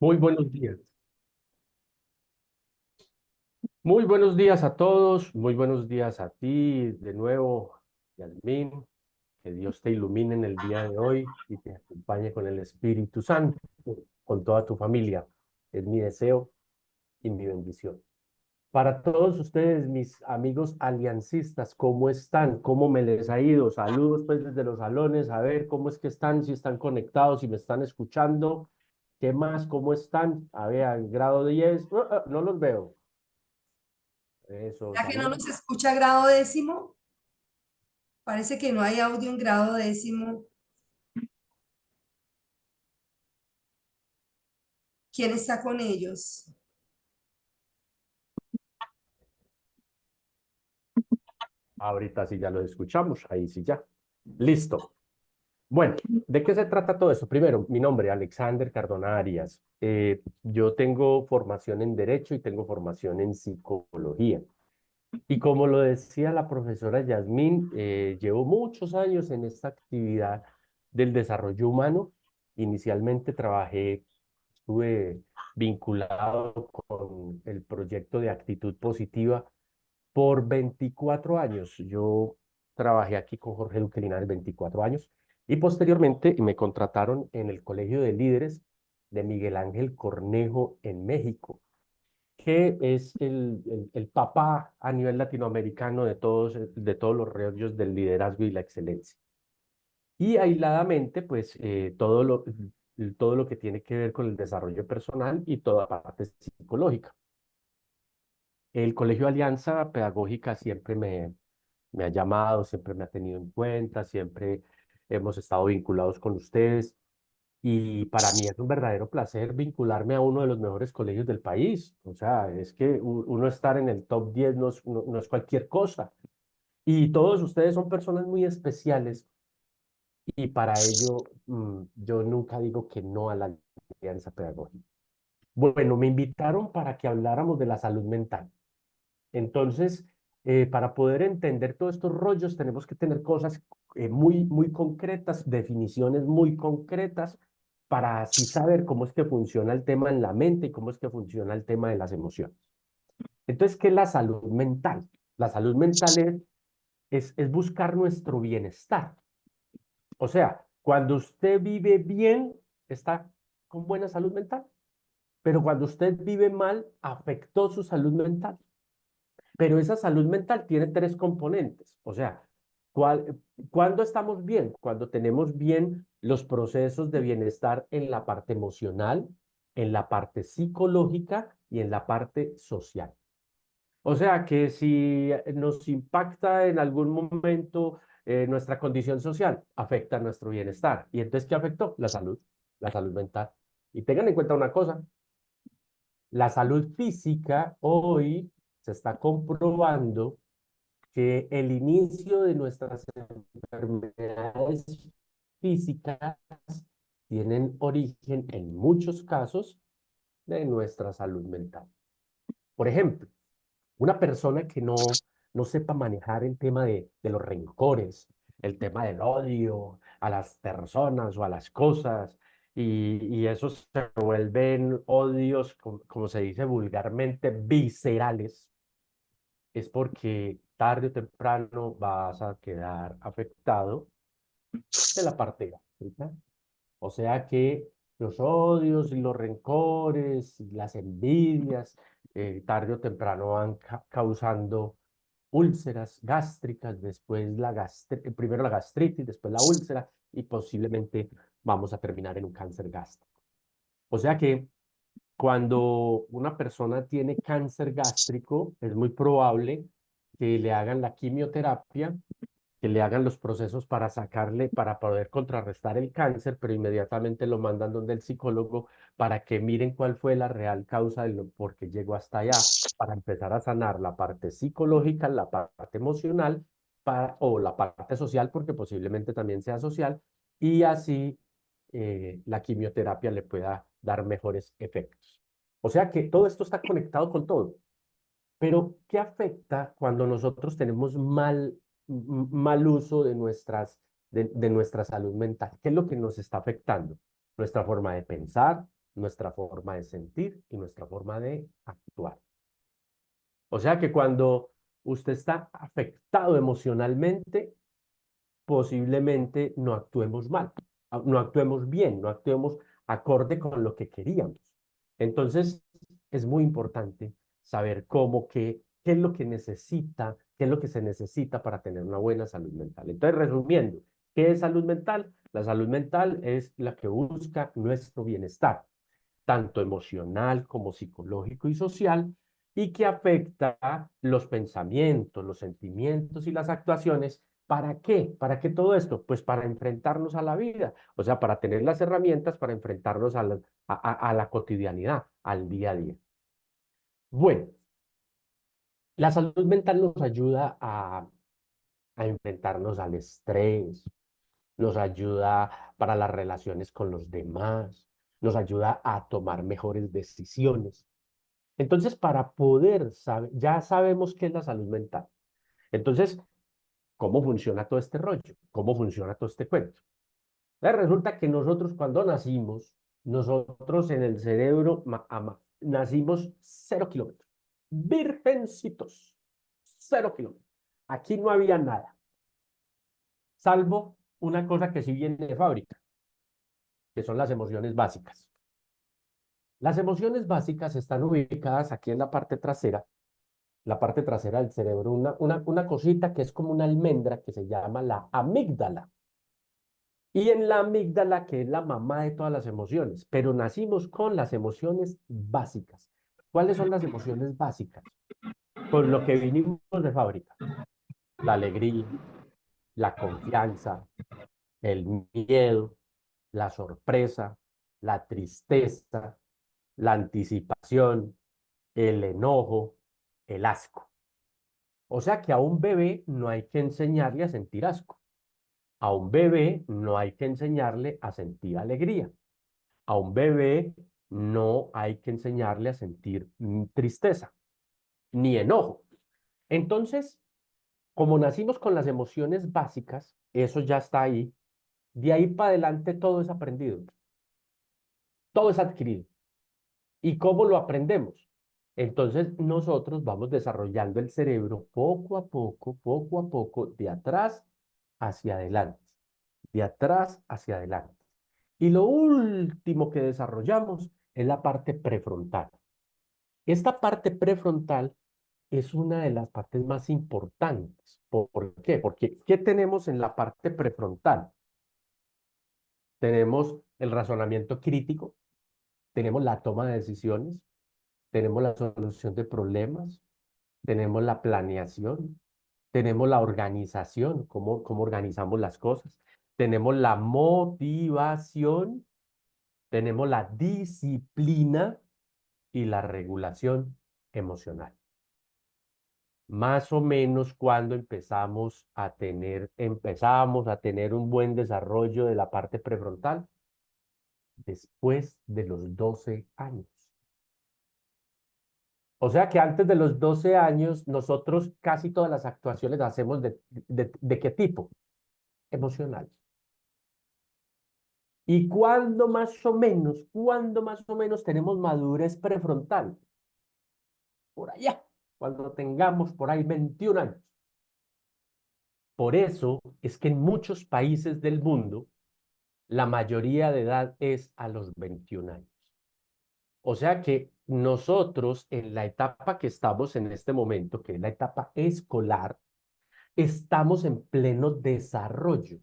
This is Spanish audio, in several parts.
Muy buenos días. Muy buenos días a todos. Muy buenos días a ti de nuevo, Yasmín. Que Dios te ilumine en el día de hoy y te acompañe con el Espíritu Santo, con toda tu familia. Es mi deseo y mi bendición. Para todos ustedes, mis amigos aliancistas, ¿cómo están? ¿Cómo me les ha ido? Saludos pues desde los salones, a ver cómo es que están, si están conectados, si me están escuchando. ¿Qué más? ¿Cómo están? A ver, al grado 10. No los veo. Eso, ¿Ya que no salud. nos escucha grado décimo? Parece que no hay audio en grado décimo. ¿Quién está con ellos? Ahorita sí ya los escuchamos, ahí sí ya. Listo. Bueno, ¿de qué se trata todo esto? Primero, mi nombre, Alexander Cardona Arias. Yo tengo formación en Derecho y tengo formación en Psicología. Y como lo decía la profesora Yasmín, llevo muchos años en esta actividad del desarrollo humano. Inicialmente estuve vinculado con el proyecto de actitud positiva por 24 años. Yo trabajé aquí con Jorge Duque Linares 24 años y posteriormente me contrataron en el Colegio de Líderes de Miguel Ángel Cornejo en México, que es el papá a nivel latinoamericano de todos los rollos del liderazgo y la excelencia. Y aisladamente, pues todo lo que tiene que ver con el desarrollo personal y toda parte psicológica. El Colegio Alianza Pedagógica me ha llamado, siempre me ha tenido en cuenta, siempre hemos estado vinculados con ustedes. Y para mí es un verdadero placer vincularme a uno de los mejores colegios del país. O sea, es que uno estar en el top 10 no es cualquier cosa. Y todos ustedes son personas muy especiales y para ello yo nunca digo que no a la alianza pedagógica. Bueno, me invitaron para que habláramos de la salud mental. Entonces, para poder entender todos estos rollos, tenemos que tener cosas muy concretas, definiciones muy concretas, para así saber cómo es que funciona el tema en la mente y cómo es que funciona el tema de las emociones. Entonces, ¿qué es la salud mental? La salud mental es buscar nuestro bienestar. O sea, cuando usted vive bien, está con buena salud mental, pero cuando usted vive mal, afectó su salud mental. Pero esa salud mental tiene tres componentes. O sea, ¿cuándo estamos bien? Cuando tenemos bien los procesos de bienestar en la parte emocional, en la parte psicológica y en la parte social. O sea, que si nos impacta en algún momento nuestra condición social, afecta nuestro bienestar. ¿Y entonces qué afectó? La salud mental. Y tengan en cuenta una cosa, la salud física hoy se está comprobando que el inicio de nuestras enfermedades físicas tienen origen en muchos casos de nuestra salud mental. Por ejemplo, una persona que no sepa manejar el tema de los rencores, el tema del odio a las personas o a las cosas, y esos se vuelven odios, como se dice vulgarmente, viscerales, es porque tarde o temprano vas a quedar afectado de la parte gástrica. O sea que los odios y los rencores y las envidias tarde o temprano van causando úlceras gástricas, después primero la gastritis, después la úlcera y posiblemente vamos a terminar en un cáncer gástrico. O sea que cuando una persona tiene cáncer gástrico, es muy probable que le hagan la quimioterapia, que le hagan los procesos para sacarle, para poder contrarrestar el cáncer, pero inmediatamente lo mandan donde el psicólogo para que miren cuál fue la real causa de por qué llegó hasta allá, para empezar a sanar la parte psicológica, la parte emocional, o la parte social, porque posiblemente también sea social, y así la quimioterapia le pueda dar mejores efectos. O sea que todo esto está conectado con todo. Pero, ¿qué afecta cuando nosotros tenemos mal uso de nuestra salud mental? ¿Qué es lo que nos está afectando? Nuestra forma de pensar, nuestra forma de sentir y nuestra forma de actuar. O sea que cuando usted está afectado emocionalmente, posiblemente no actuemos mal, no actuemos bien, no actuemos acorde con lo que queríamos. Entonces, es muy importante saber qué es lo que necesita, qué es lo que se necesita para tener una buena salud mental. Entonces, resumiendo, ¿qué es salud mental? La salud mental es la que busca nuestro bienestar, tanto emocional como psicológico y social, y que afecta los pensamientos, los sentimientos y las actuaciones. ¿Para qué? ¿Para qué todo esto? Pues para enfrentarnos a la vida, o sea, para tener las herramientas para enfrentarnos a la cotidianidad, al día a día. Bueno, la salud mental nos ayuda a enfrentarnos al estrés, nos ayuda para las relaciones con los demás, nos ayuda a tomar mejores decisiones. Entonces, para poder saber, ya sabemos qué es la salud mental. Entonces, ¿cómo funciona todo este rollo? ¿Cómo funciona todo este cuento? Resulta que nosotros cuando nacimos, nosotros en el cerebro nacimos 0 kilómetros, virgencitos, 0 kilómetros. Aquí no había nada, salvo una cosa que sí viene de fábrica, que son las emociones básicas. Las emociones básicas están ubicadas aquí en la parte trasera del cerebro, una cosita que es como una almendra que se llama la amígdala. Y en la amígdala, que es la mamá de todas las emociones, pero nacimos con las emociones básicas. ¿Cuáles son las emociones básicas? Con lo que vinimos de fábrica. La alegría, la confianza, el miedo, la sorpresa, la tristeza, la anticipación, el enojo, el asco. O sea que a un bebé no hay que enseñarle a sentir asco. A un bebé no hay que enseñarle a sentir alegría. A un bebé no hay que enseñarle a sentir tristeza ni enojo. Entonces, como nacimos con las emociones básicas, eso ya está ahí. De ahí para adelante todo es aprendido, todo es adquirido. ¿Y cómo lo aprendemos? Entonces nosotros vamos desarrollando el cerebro poco a poco, de atrás hacia adelante, de atrás hacia adelante. Y lo último que desarrollamos es la parte prefrontal. Esta parte prefrontal es una de las partes más importantes. ¿Por qué? Porque ¿qué tenemos en la parte prefrontal? Tenemos el razonamiento crítico, tenemos la toma de decisiones, tenemos la solución de problemas, tenemos la planeación, tenemos la organización, cómo organizamos las cosas, tenemos la motivación, tenemos la disciplina y la regulación emocional. Más o menos cuando empezamos a tener un buen desarrollo de la parte prefrontal, después de los 12 años. O sea que antes de los 12 años, nosotros casi todas las actuaciones las hacemos ¿de qué tipo? Emocional. ¿Y cuándo más o menos tenemos madurez prefrontal? Por allá, cuando tengamos por ahí 21 años. Por eso es que en muchos países del mundo, la mayoría de edad es a los 21 años. O sea que nosotros en la etapa que estamos en este momento, que es la etapa escolar, estamos en pleno desarrollo,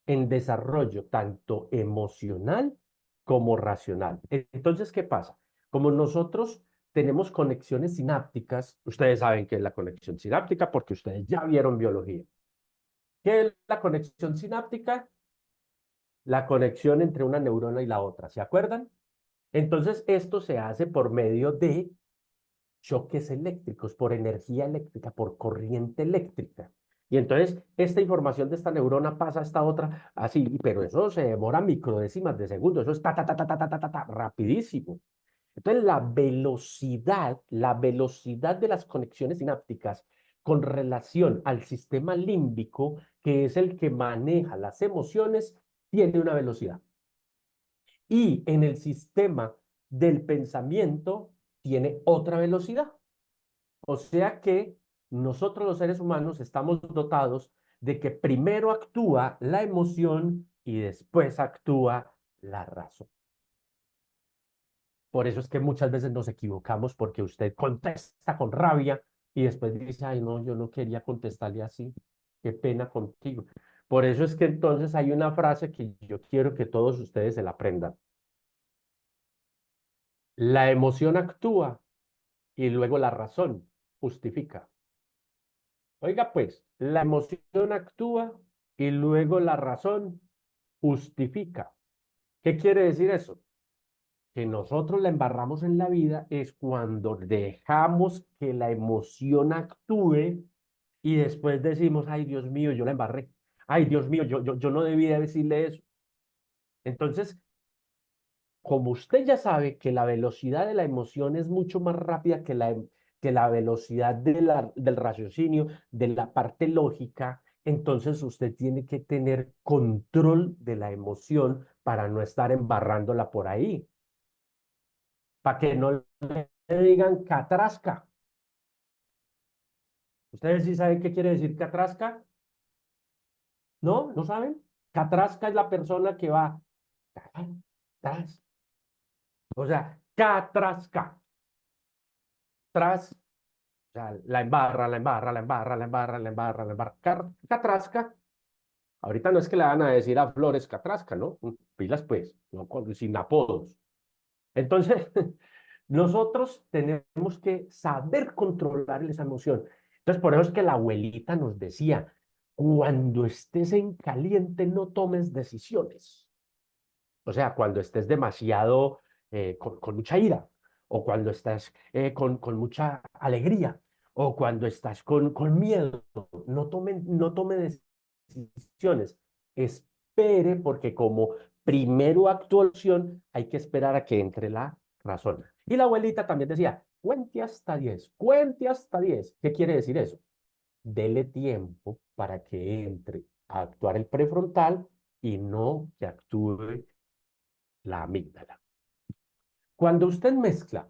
en desarrollo tanto emocional como racional. Entonces, ¿qué pasa? Como nosotros tenemos conexiones sinápticas, ustedes saben qué es la conexión sináptica porque ustedes ya vieron biología. ¿Qué es la conexión sináptica? La conexión entre una neurona y la otra, ¿se acuerdan? Entonces, esto se hace por medio de choques eléctricos, por energía eléctrica, por corriente eléctrica. Y entonces esta información de esta neurona pasa a esta otra así, pero eso se demora microdécimas de segundo, eso es rapidísimo. Entonces la velocidad de las conexiones sinápticas con relación al sistema límbico, que es el que maneja las emociones, tiene una velocidad. Y en el sistema del pensamiento tiene otra velocidad. O sea que nosotros los seres humanos estamos dotados de que primero actúa la emoción y después actúa la razón. Por eso es que muchas veces nos equivocamos porque usted contesta con rabia y después dice, ay, no, yo no quería contestarle así, qué pena contigo. Por eso es que entonces hay una frase que yo quiero que todos ustedes se la aprendan. La emoción actúa y luego la razón justifica. Oiga, pues, la emoción actúa y luego la razón justifica. ¿Qué quiere decir eso? Que nosotros la embarramos en la vida es cuando dejamos que la emoción actúe y después decimos, ay, Dios mío, yo la embarré. Ay, Dios mío, yo no debía decirle eso. Entonces, como usted ya sabe que la velocidad de la emoción es mucho más rápida que la velocidad del raciocinio, de la parte lógica, entonces usted tiene que tener control de la emoción para no estar embarrándola por ahí, para que no le digan catrasca. ¿Ustedes sí saben qué quiere decir catrasca? ¿No? ¿No saben? Catrasca es la persona que va tras, o sea, catrasca, tras. O sea, la embarra, la embarra, la embarra, la embarra, la embarra, la embarra. Catrasca. Ahorita no es que le van a decir a Flores Catrasca, ¿no? Pilas pues, no sin apodos. Entonces, nosotros tenemos que saber controlar esa emoción. Entonces, por eso es que la abuelita nos decía, cuando estés en caliente, no tomes decisiones. O sea, cuando estés demasiado con mucha ira, o cuando estás con mucha alegría, o cuando estás con miedo, no tome decisiones. Espere, porque como primero actúa la acción, hay que esperar a que entre la razón. Y la abuelita también decía, cuente hasta 10, cuente hasta 10. ¿Qué quiere decir eso? Dele tiempo para que entre a actuar el prefrontal y no que actúe la amígdala. Cuando usted mezcla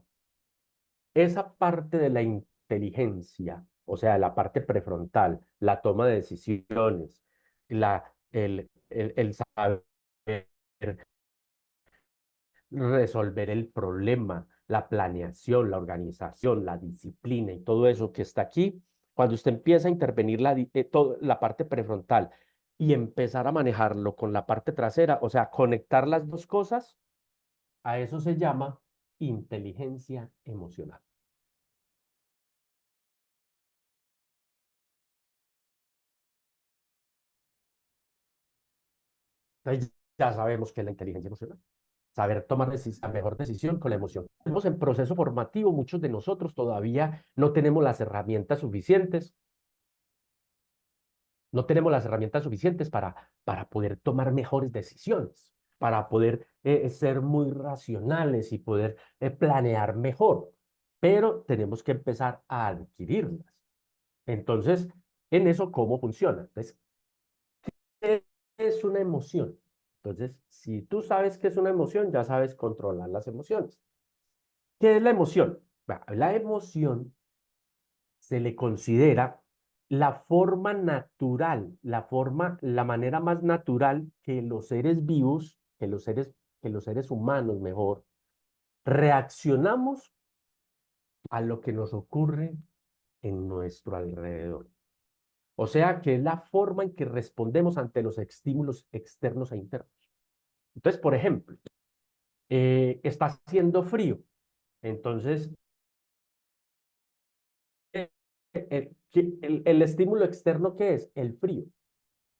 esa parte de la inteligencia, o sea, la parte prefrontal, la toma de decisiones, el saber resolver el problema, la planeación, la organización, la disciplina y todo eso que está aquí, cuando usted empieza a intervenir la parte prefrontal y empezar a manejarlo con la parte trasera, o sea, conectar las dos cosas, a eso se llama inteligencia emocional. Entonces ya sabemos qué es la inteligencia emocional. Saber tomar la mejor decisión con la emoción. Estamos en proceso formativo, muchos de nosotros todavía no tenemos las herramientas suficientes, no tenemos las herramientas suficientes para poder tomar mejores decisiones, para poder ser muy racionales y poder planear mejor, pero tenemos que empezar a adquirirlas. Entonces, en eso, ¿cómo funciona? Entonces, ¿qué es una emoción? Entonces, si tú sabes qué es una emoción, ya sabes controlar las emociones. ¿Qué es la emoción? La emoción se le considera la forma natural, la manera más natural que los seres vivos, que los seres humanos mejor, reaccionamos a lo que nos ocurre en nuestro alrededor. O sea, que es la forma en que respondemos ante los estímulos externos e internos. Entonces, por ejemplo, está haciendo frío. Entonces, el estímulo externo, ¿qué es? El frío.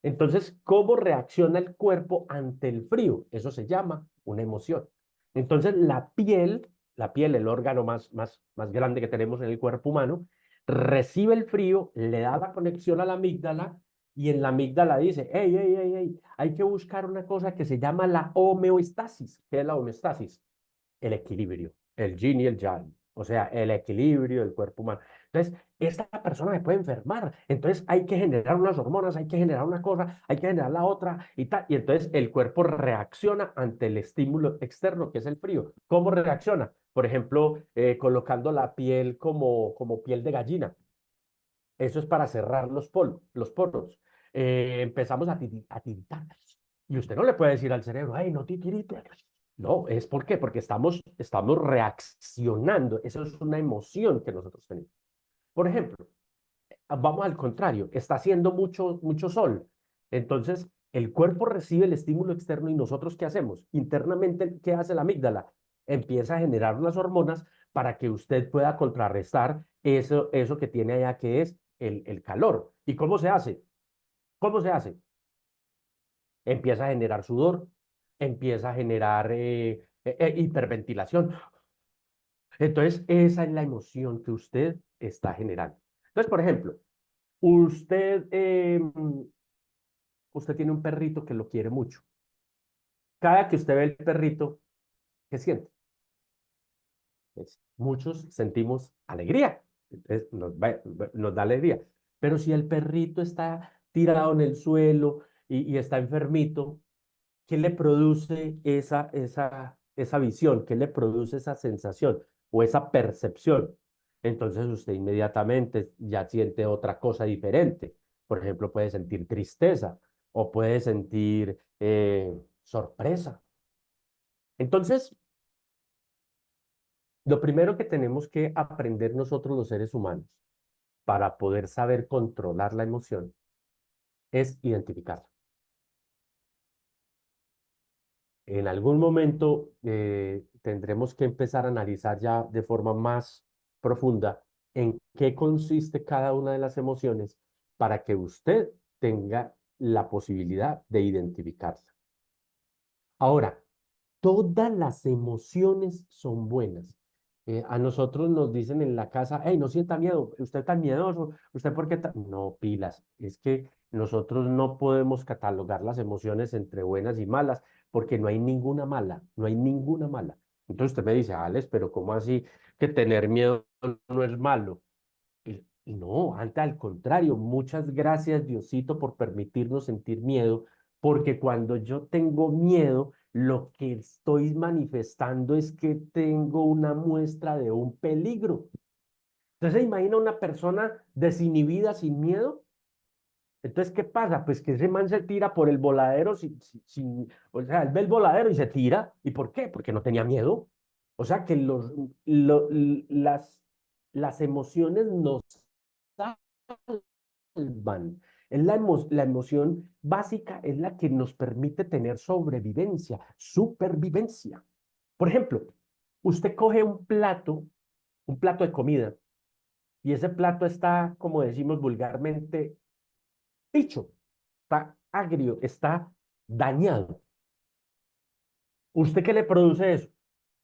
Entonces, ¿cómo reacciona el cuerpo ante el frío? Eso se llama una emoción. Entonces, la piel, el órgano más grande que tenemos en el cuerpo humano, recibe el frío, le da la conexión a la amígdala y en la amígdala dice, hey, hey, hey, hey, hay que buscar una cosa que se llama la homeostasis. ¿Qué es la homeostasis? El equilibrio, el yin y el yang. o sea, el equilibrio del cuerpo humano. Entonces, esta persona me puede enfermar, entonces hay que generar unas hormonas, hay que generar una cosa, hay que generar la otra y tal. Y entonces el cuerpo reacciona ante el estímulo externo, que es el frío. ¿Cómo reacciona? Por ejemplo, colocando la piel como piel de gallina. Eso es para cerrar los poros. Empezamos a tiritar. Y usted no le puede decir al cerebro, ay, no titirite. No, es ¿por qué? Porque estamos reaccionando. Eso es una emoción que nosotros tenemos. Por ejemplo, vamos al contrario, está haciendo mucho sol. Entonces, el cuerpo recibe el estímulo externo y nosotros ¿qué hacemos? Internamente, ¿qué hace la amígdala? Empieza a generar unas hormonas para que usted pueda contrarrestar eso que tiene allá, que es el calor. ¿Y cómo se hace? ¿Cómo se hace? Empieza a generar sudor, empieza a generar hiperventilación. Entonces, esa es la emoción que usted está generando. Entonces, por ejemplo, usted, usted tiene un perrito que lo quiere mucho. Cada que usted ve el perrito, ¿qué siente? Pues, muchos sentimos alegría. Entonces, nos da alegría. Pero si el perrito está tirado en el suelo y está enfermito, ¿qué le produce esa visión? ¿Qué le produce esa sensación o esa percepción? Entonces usted inmediatamente ya siente otra cosa diferente. Por ejemplo, puede sentir tristeza o puede sentir sorpresa. Entonces, lo primero que tenemos que aprender nosotros los seres humanos para poder saber controlar la emoción es identificarla. En algún momento tendremos que empezar a analizar ya de forma más profunda en qué consiste cada una de las emociones para que usted tenga la posibilidad de identificarla. Ahora, todas las emociones son buenas. A nosotros nos dicen en la casa, hey, no sienta miedo, usted tan miedoso, usted por qué No, pilas, es que nosotros no podemos catalogar las emociones entre buenas y malas, porque no hay ninguna mala, no hay ninguna mala. Entonces usted me dice, Alex, pero ¿cómo así que tener miedo no es malo? Y no, antes al contrario, muchas gracias Diosito por permitirnos sentir miedo, porque cuando yo tengo miedo, lo que estoy manifestando es que tengo una muestra de un peligro. Entonces, ¿se imagina una persona desinhibida sin miedo? Entonces, ¿qué pasa? Pues que ese man se tira por el voladero o sea, él ve el voladero y se tira. ¿Y por qué? Porque no tenía miedo. O sea que las emociones nos salvan. Es la emoción básica, es la que nos permite tener sobrevivencia, supervivencia. Por ejemplo, usted coge un plato de comida, y ese plato está, como decimos vulgarmente, picho, está agrio, está dañado. ¿Usted qué le produce eso?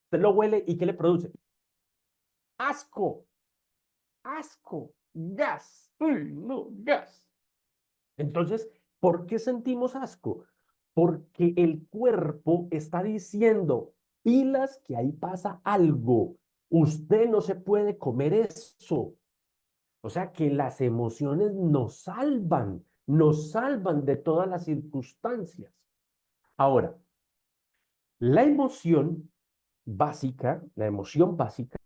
Usted lo huele y ¿qué le produce? Asco, asco, gas. Uy, no, gas. Entonces, ¿por qué sentimos asco? Porque el cuerpo está diciendo, pilas, que ahí pasa algo. Usted no se puede comer eso. O sea que las emociones nos salvan de todas las circunstancias. Ahora, la emoción la emoción básica,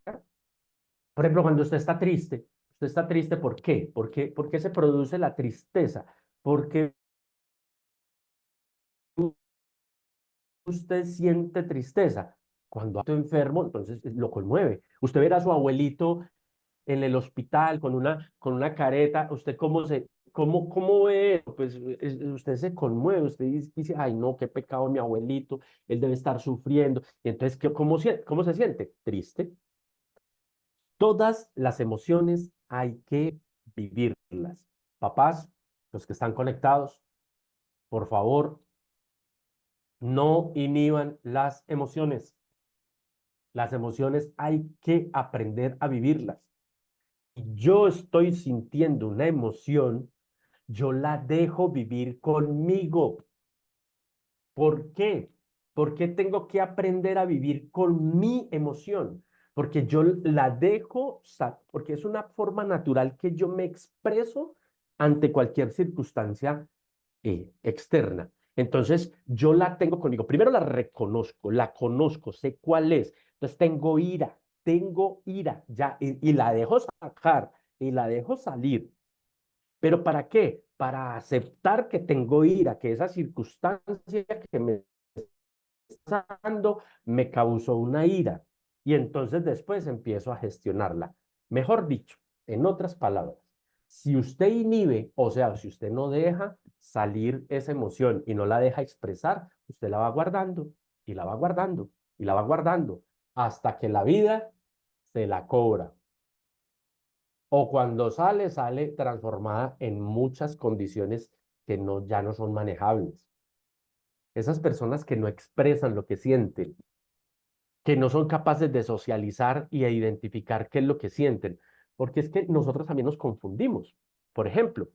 por ejemplo, cuando usted está triste, ¿por qué? ¿Por qué se produce la tristeza? Porque usted siente tristeza. Cuando está enfermo, entonces lo conmueve. Usted verá a su abuelito en el hospital con una careta, ¿usted cómo ve eso? Pues usted se conmueve, usted dice, ay no, qué pecado mi abuelito, él debe estar sufriendo. Y entonces, ¿cómo se siente? Triste. Todas las emociones hay que vivirlas. Papás, los que están conectados, por favor, no inhiban las emociones. Las emociones hay que aprender a vivirlas. Yo estoy sintiendo una emoción, yo la dejo vivir conmigo. ¿Por qué? ¿Por qué tengo que aprender a vivir con mi emoción? porque yo la dejo, porque es una forma natural que yo me expreso ante cualquier circunstancia externa. Entonces, yo la tengo conmigo. Primero la reconozco, la conozco, sé cuál es. Entonces, tengo ira, ya, y la dejo sacar, y la dejo salir. ¿Pero para qué? Para aceptar que tengo ira, que esa circunstancia que me está dando me causó una ira. Y entonces después empiezo a gestionarla. Mejor dicho, en otras palabras, si usted inhibe, o sea, si usted no deja salir esa emoción y no la deja expresar, usted la va guardando y la va guardando y la va guardando hasta que la vida se la cobra. O cuando sale, sale transformada en muchas condiciones que no, ya no son manejables. Esas personas que no expresan lo que sienten, que no son capaces de socializar y de identificar qué es lo que sienten, porque es que nosotros también nos confundimos. Por ejemplo,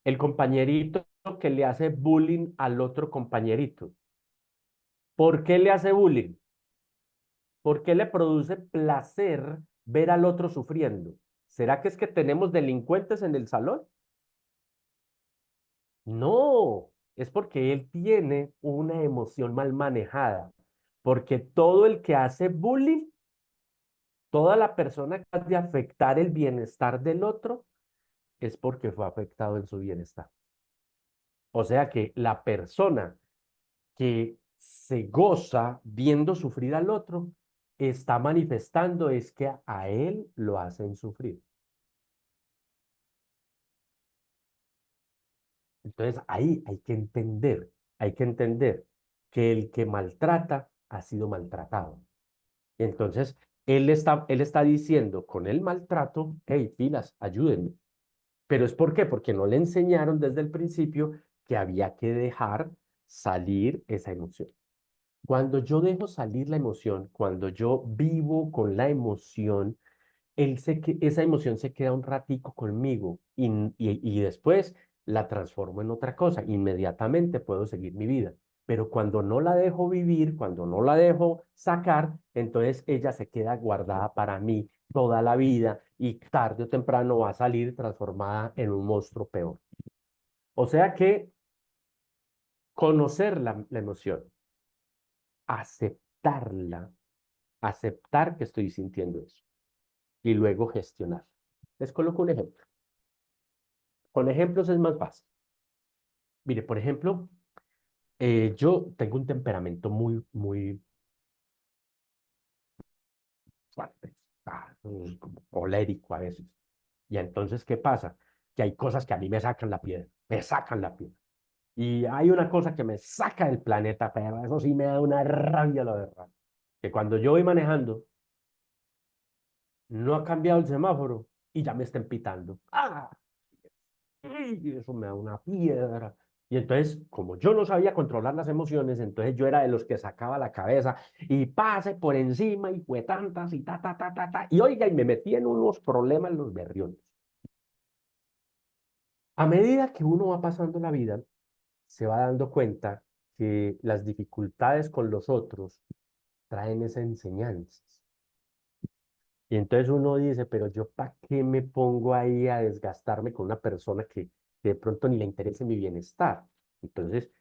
el compañerito que le hace bullying al otro compañerito. ¿Por qué le hace bullying? ¿Por qué le produce placer ver al otro sufriendo? ¿Será que es que tenemos delincuentes en el salón? No, es porque él tiene una emoción mal manejada, porque todo el que hace bullying, toda la persona que de afectar el bienestar del otro, es porque fue afectado en su bienestar. O sea que la persona que se goza viendo sufrir al otro, está manifestando es que a él lo hacen sufrir. Entonces ahí hay que entender que el que maltrata ha sido maltratado. Entonces, él está diciendo con el maltrato, hey, pilas, ayúdenme. ¿Pero es por qué? Porque no le enseñaron desde el principio que había que dejar salir esa emoción. Cuando yo dejo salir la emoción, cuando yo vivo con la emoción, esa emoción se queda un ratico conmigo y después la transformo en otra cosa. Inmediatamente puedo seguir mi vida. Pero cuando no la dejo vivir, cuando no la dejo sacar, entonces ella se queda guardada para mí toda la vida y tarde o temprano va a salir transformada en un monstruo peor. O sea que conocer la emoción, aceptarla, aceptar que estoy sintiendo eso y luego gestionar. Les coloco un ejemplo. Con ejemplos es más fácil. Mire, por ejemplo, yo tengo un temperamento muy fuerte, como colérico a veces. Y entonces, ¿qué pasa? Que hay cosas que a mí me sacan la piedra, me sacan la piedra. Y hay una cosa que me saca del planeta, pero eso sí me da una rabia, la verdad. Que cuando yo voy manejando, no ha cambiado el semáforo y ya me estén pitando. ¡Ah! Y eso me da una piedra. Y entonces, como yo no sabía controlar las emociones, entonces yo era de los que sacaba la cabeza y pase por encima y fue tantas y ta. Y oiga, y me metí en unos problemas en los berriones. A medida que uno va pasando la vida, se va dando cuenta que las dificultades con los otros traen esas enseñanzas. Y entonces uno dice, pero yo ¿para qué me pongo ahí a desgastarme con una persona que de pronto ni le interese mi bienestar? Entonces,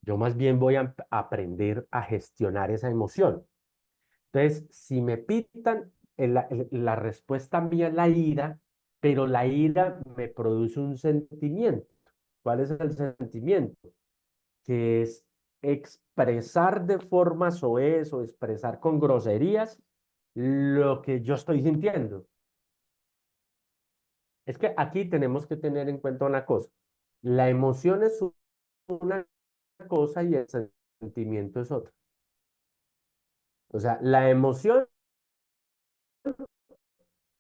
yo más bien voy a aprender a gestionar esa emoción. Entonces, si me pitan, la respuesta mía es la ira, pero la ira me produce un sentimiento. ¿Cuál es el sentimiento? Que es expresar de forma soez o expresar con groserías lo que yo estoy sintiendo. Es que aquí tenemos que tener en cuenta una cosa. La emoción es una cosa y el sentimiento es otra. O sea, la emoción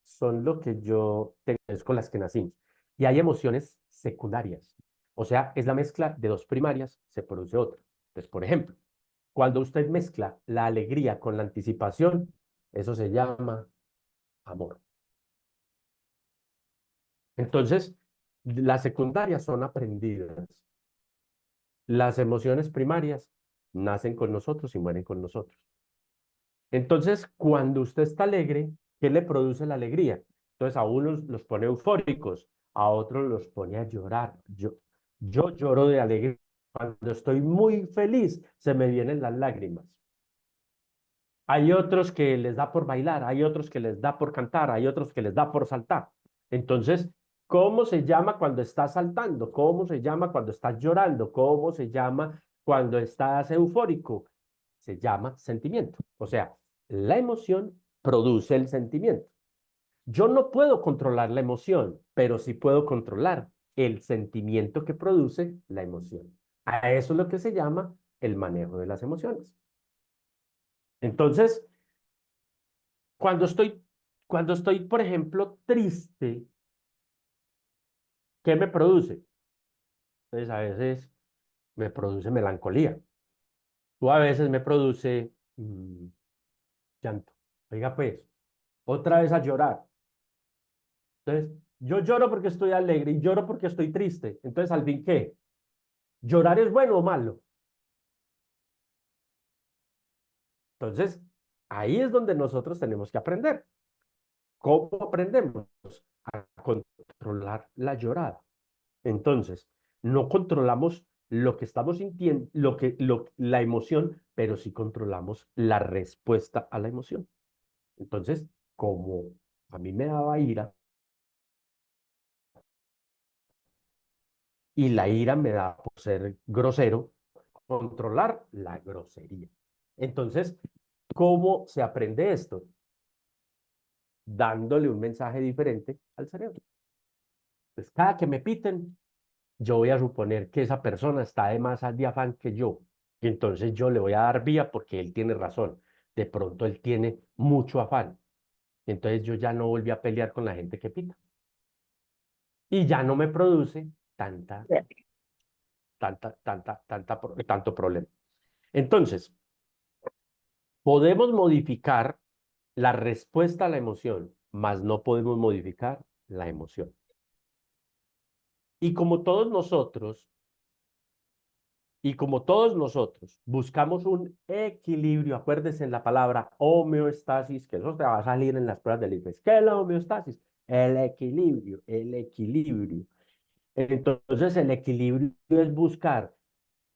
son lo que yo tengo, es con las que nacimos. Y hay emociones secundarias. O sea, es la mezcla de dos primarias, se produce otra. Entonces, por ejemplo, cuando usted mezcla la alegría con la anticipación, eso se llama amor. Entonces, las secundarias son aprendidas. Las emociones primarias nacen con nosotros y mueren con nosotros. Entonces, cuando usted está alegre, ¿qué le produce la alegría? Entonces, a unos los pone eufóricos, a otros los pone a llorar. Yo lloro de alegría. Cuando estoy muy feliz, se me vienen las lágrimas. Hay otros que les da por bailar, hay otros que les da por cantar, hay otros que les da por saltar. Entonces, ¿cómo se llama cuando estás saltando? ¿Cómo se llama cuando estás llorando? ¿Cómo se llama cuando estás eufórico? Se llama sentimiento. O sea, la emoción produce el sentimiento. Yo no puedo controlar la emoción, pero sí puedo controlar el sentimiento que produce la emoción. A eso es lo que se llama el manejo de las emociones. Entonces, cuando estoy, cuando estoy, por ejemplo, triste, ¿qué me produce? Entonces, a veces me produce melancolía. O a veces me produce llanto. Oiga, pues, otra vez a llorar. Entonces, yo lloro porque estoy alegre y lloro porque estoy triste. Entonces, al fin, ¿qué? ¿Llorar es bueno o malo? Entonces, ahí es donde nosotros tenemos que aprender. ¿Cómo aprendemos? A controlar la llorada. Entonces, no controlamos lo que estamos sintiendo, la emoción, pero sí controlamos la respuesta a la emoción. Entonces, como a mí me daba ira y la ira me da por ser grosero, controlar la grosería. Entonces, ¿cómo se aprende esto? Dándole un mensaje diferente al cerebro. Pues cada que me piten, yo voy a suponer que esa persona está de más de afán que yo. Y entonces yo le voy a dar vía porque él tiene razón. De pronto él tiene mucho afán. Entonces yo ya no volví a pelear con la gente que pita. Y ya no me produce tanto problema. Entonces, podemos modificar la respuesta a la emoción, mas no podemos modificar la emoción. Y como todos nosotros Y como todos nosotros buscamos un equilibrio, acuérdense en la palabra homeostasis, que eso te va a salir en las pruebas del IFES. ¿Qué es la homeostasis? El equilibrio, el equilibrio. Entonces, el equilibrio es buscar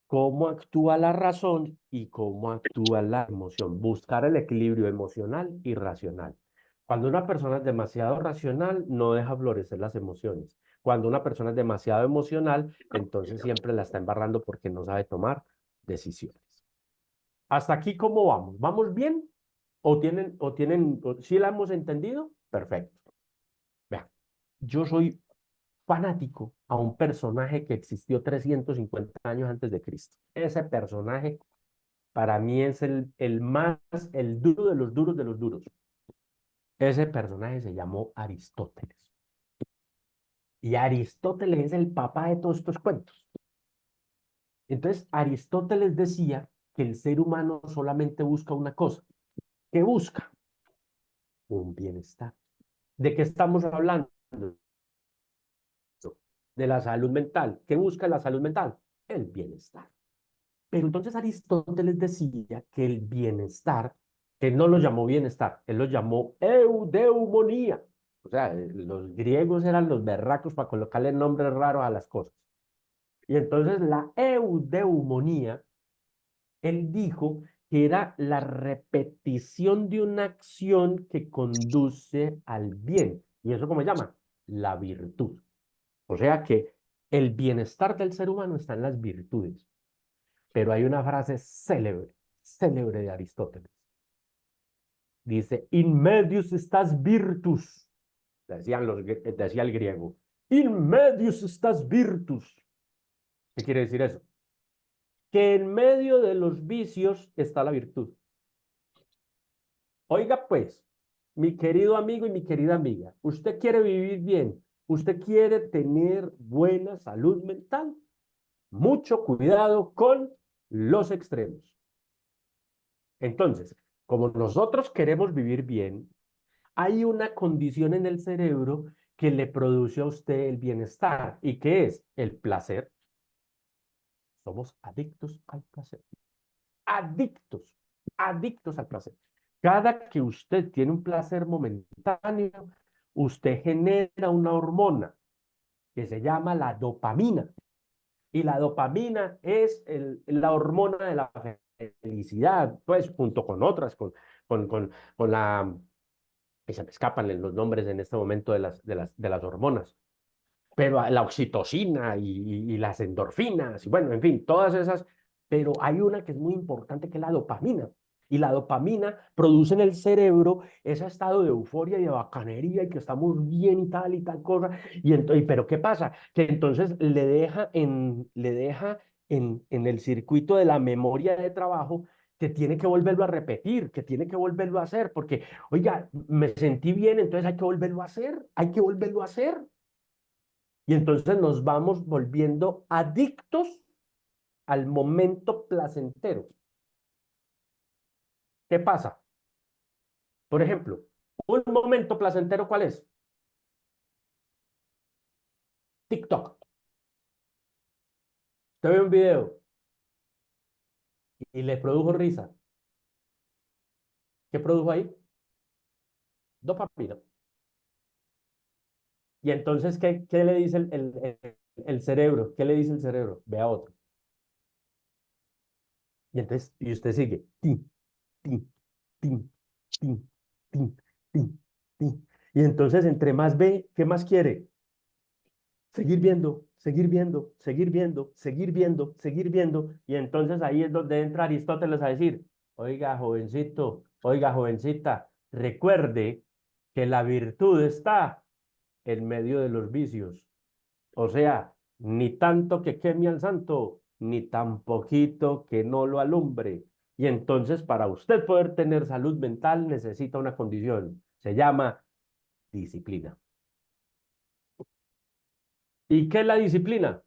cómo actúa la razón y cómo actúa la emoción. Buscar el equilibrio emocional y racional. Cuando una persona es demasiado racional, no deja florecer las emociones. Cuando una persona es demasiado emocional, entonces siempre la está embarrando porque no sabe tomar decisiones. ¿Hasta aquí cómo vamos? ¿Vamos bien? ¿Sí la hemos entendido? Perfecto. Vean, yo soy fanático a un personaje que existió 350 años antes de Cristo. Ese personaje para mí es el duro de los duros de los duros. Ese personaje se llamó Aristóteles. Y Aristóteles es el papá de todos estos cuentos. Entonces, Aristóteles decía que el ser humano solamente busca una cosa. ¿Qué busca? Un bienestar. ¿De qué estamos hablando? De la salud mental. ¿Qué busca la salud mental? El bienestar. Pero entonces Aristóteles decía que el bienestar, que él no lo llamó bienestar, él lo llamó eudeumonía. O sea, los griegos eran los berracos para colocarle nombres raros a las cosas. Y entonces la eudeumonía, él dijo que era la repetición de una acción que conduce al bien. ¿Y eso cómo se llama? La virtud. O sea que el bienestar del ser humano está en las virtudes. Pero hay una frase célebre, célebre de Aristóteles. Dice, in medius estas virtus, decía el griego, in medius estas virtus. ¿Qué quiere decir eso? Que en medio de los vicios está la virtud. Oiga pues, mi querido amigo y mi querida amiga, ¿usted quiere vivir bien? ¿Usted quiere tener buena salud mental? Mucho cuidado con los extremos. Entonces, como nosotros queremos vivir bien, hay una condición en el cerebro que le produce a usted el bienestar. ¿Y qué es? El placer. Somos adictos al placer. Adictos, adictos al placer. Cada que usted tiene un placer momentáneo, usted genera una hormona que se llama la dopamina. Y la dopamina es la hormona de la felicidad, pues junto con otras, con, con, con la, y se me escapan los nombres en este momento de las hormonas, pero la oxitocina y las endorfinas, y bueno, en fin, todas esas, pero hay una que es muy importante que es la dopamina. Y la dopamina produce en el cerebro ese estado de euforia y de bacanería y que estamos bien y tal cosa. Pero ¿qué pasa? Que entonces le deja en el circuito de la memoria de trabajo que tiene que volverlo a repetir, que tiene que volverlo a hacer, porque, oiga, me sentí bien, entonces hay que volverlo a hacer, hay que volverlo a hacer. Y entonces nos vamos volviendo adictos al momento placentero. ¿Qué pasa? Por ejemplo, un momento placentero, ¿cuál es? TikTok. Usted ve un video y le produjo risa. ¿Qué produjo ahí? Dopamina. Y entonces, ¿qué le dice el cerebro? ¿Qué le dice el cerebro? Ve a otro. Y usted sigue. Tin, tin, tin, tin, tin, tin, tin. Y entonces, entre más ve, ¿qué más quiere? Seguir viendo, seguir viendo, seguir viendo, seguir viendo, seguir viendo. Y entonces ahí es donde entra Aristóteles a decir, oiga, jovencito, oiga, jovencita, recuerde que la virtud está en medio de los vicios. O sea, ni tanto que queme al santo, ni tan poquito que no lo alumbre. Y entonces para usted poder tener salud mental necesita una condición. Se llama disciplina. ¿Y qué es la disciplina?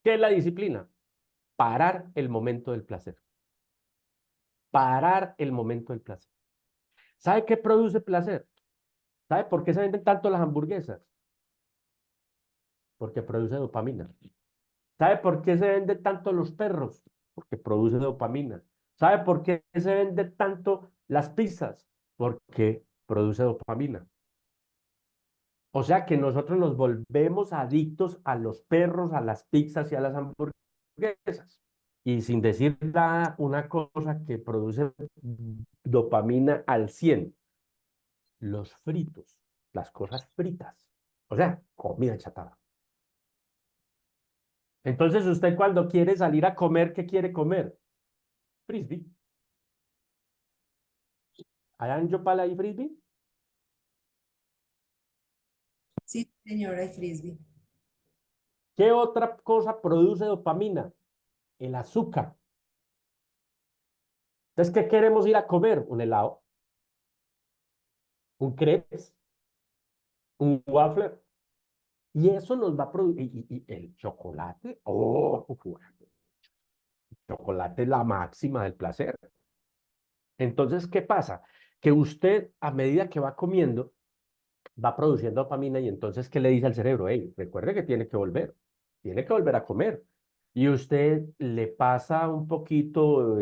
¿Qué es la disciplina? Parar el momento del placer. Parar el momento del placer. ¿Sabe qué produce placer? ¿Sabe por qué se venden tanto las hamburguesas? Porque produce dopamina. ¿Sabe por qué se venden tanto los perros? Porque produce dopamina. ¿Sabe por qué se venden tanto las pizzas? Porque produce dopamina. O sea que nosotros nos volvemos adictos a los perros, a las pizzas y a las hamburguesas. Y sin decir nada, una cosa que produce dopamina al 100, los fritos, las cosas fritas, o sea, comida chatarra. Entonces usted cuando quiere salir a comer, ¿qué quiere comer? Frisbee. ¿Allá en Yopal hay frisbee? Sí, señora, y frisbee. ¿Qué otra cosa produce dopamina? El azúcar. Entonces, ¿qué queremos ir a comer? Un helado, un crepes, un waffle. Y eso nos va a producir, y el chocolate, oh, chocolate es la máxima del placer. Entonces, ¿qué pasa? Que usted, a medida que va comiendo, va produciendo dopamina y entonces, ¿qué le dice al cerebro? Hey, recuerde que tiene que volver a comer. Y usted le pasa un poquito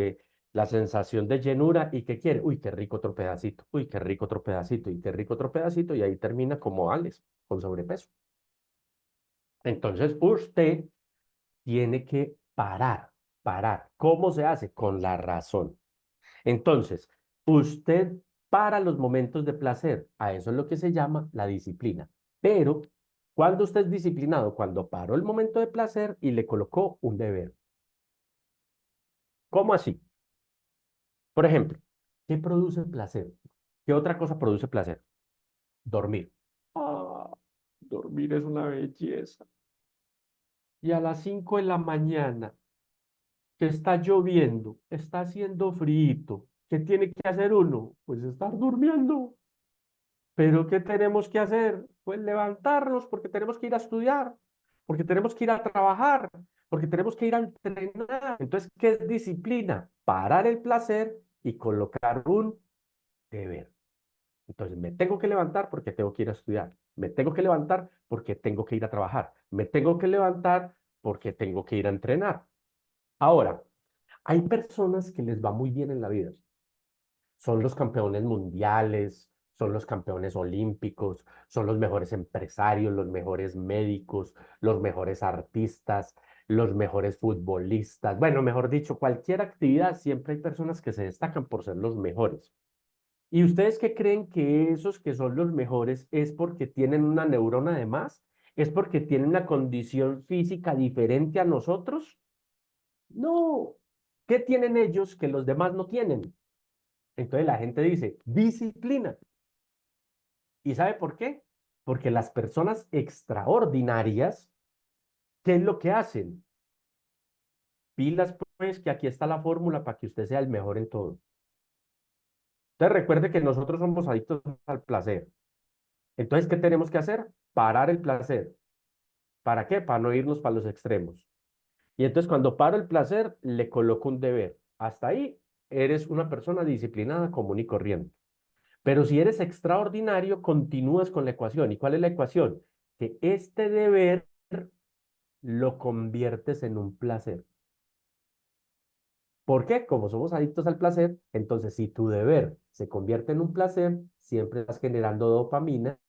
la sensación de llenura y ¿qué quiere? Uy, qué rico otro pedacito, uy, qué rico otro pedacito, y qué rico otro pedacito, y ahí termina como Alex, con sobrepeso. Entonces, usted tiene que parar, parar. ¿Cómo se hace? Con la razón. Entonces, usted para los momentos de placer, a eso es lo que se llama la disciplina. Pero, ¿cuándo usted es disciplinado? Cuando paró el momento de placer y le colocó un deber. ¿Cómo así? Por ejemplo, ¿qué produce placer? ¿Qué otra cosa produce placer? Dormir. Ah, dormir es una belleza. Y a las 5 de la mañana, que está lloviendo, está haciendo frío, ¿qué tiene que hacer uno? Pues estar durmiendo. Pero ¿qué tenemos que hacer? Pues levantarnos porque tenemos que ir a estudiar, porque tenemos que ir a trabajar, porque tenemos que ir a entrenar. Entonces, ¿qué es disciplina? Parar el placer y colocar un deber. Entonces, me tengo que levantar porque tengo que ir a estudiar. Me tengo que levantar porque tengo que ir a trabajar. Me tengo que levantar porque tengo que ir a entrenar. Ahora, hay personas que les va muy bien en la vida. son los campeones mundiales, son los campeones olímpicos, son los mejores empresarios, los mejores médicos, los mejores artistas, los mejores futbolistas. Bueno, mejor dicho, cualquier actividad siempre hay personas que se destacan por ser los mejores. ¿Y ustedes qué creen que esos que son los mejores es porque tienen una neurona de más? ¿Es porque tienen una condición física diferente a nosotros? No. ¿Qué tienen ellos que los demás no tienen? Entonces la gente dice, disciplina. ¿Y sabe por qué? Porque las personas extraordinarias, ¿qué es lo que hacen? Pilas, pues, que aquí está la fórmula para que usted sea el mejor en todo. Entonces recuerde que nosotros somos adictos al placer. Entonces, ¿qué tenemos que hacer? Parar el placer. ¿Para qué? Para no irnos para los extremos. Y entonces cuando paro el placer, le coloco un deber. Hasta ahí eres una persona disciplinada, común y corriente. Pero si eres extraordinario, continúas con la ecuación. ¿Y cuál es la ecuación? Que este deber lo conviertes en un placer. ¿Por qué? Como somos adictos al placer, entonces si tu deber se convierte en un placer, siempre estás generando dopamina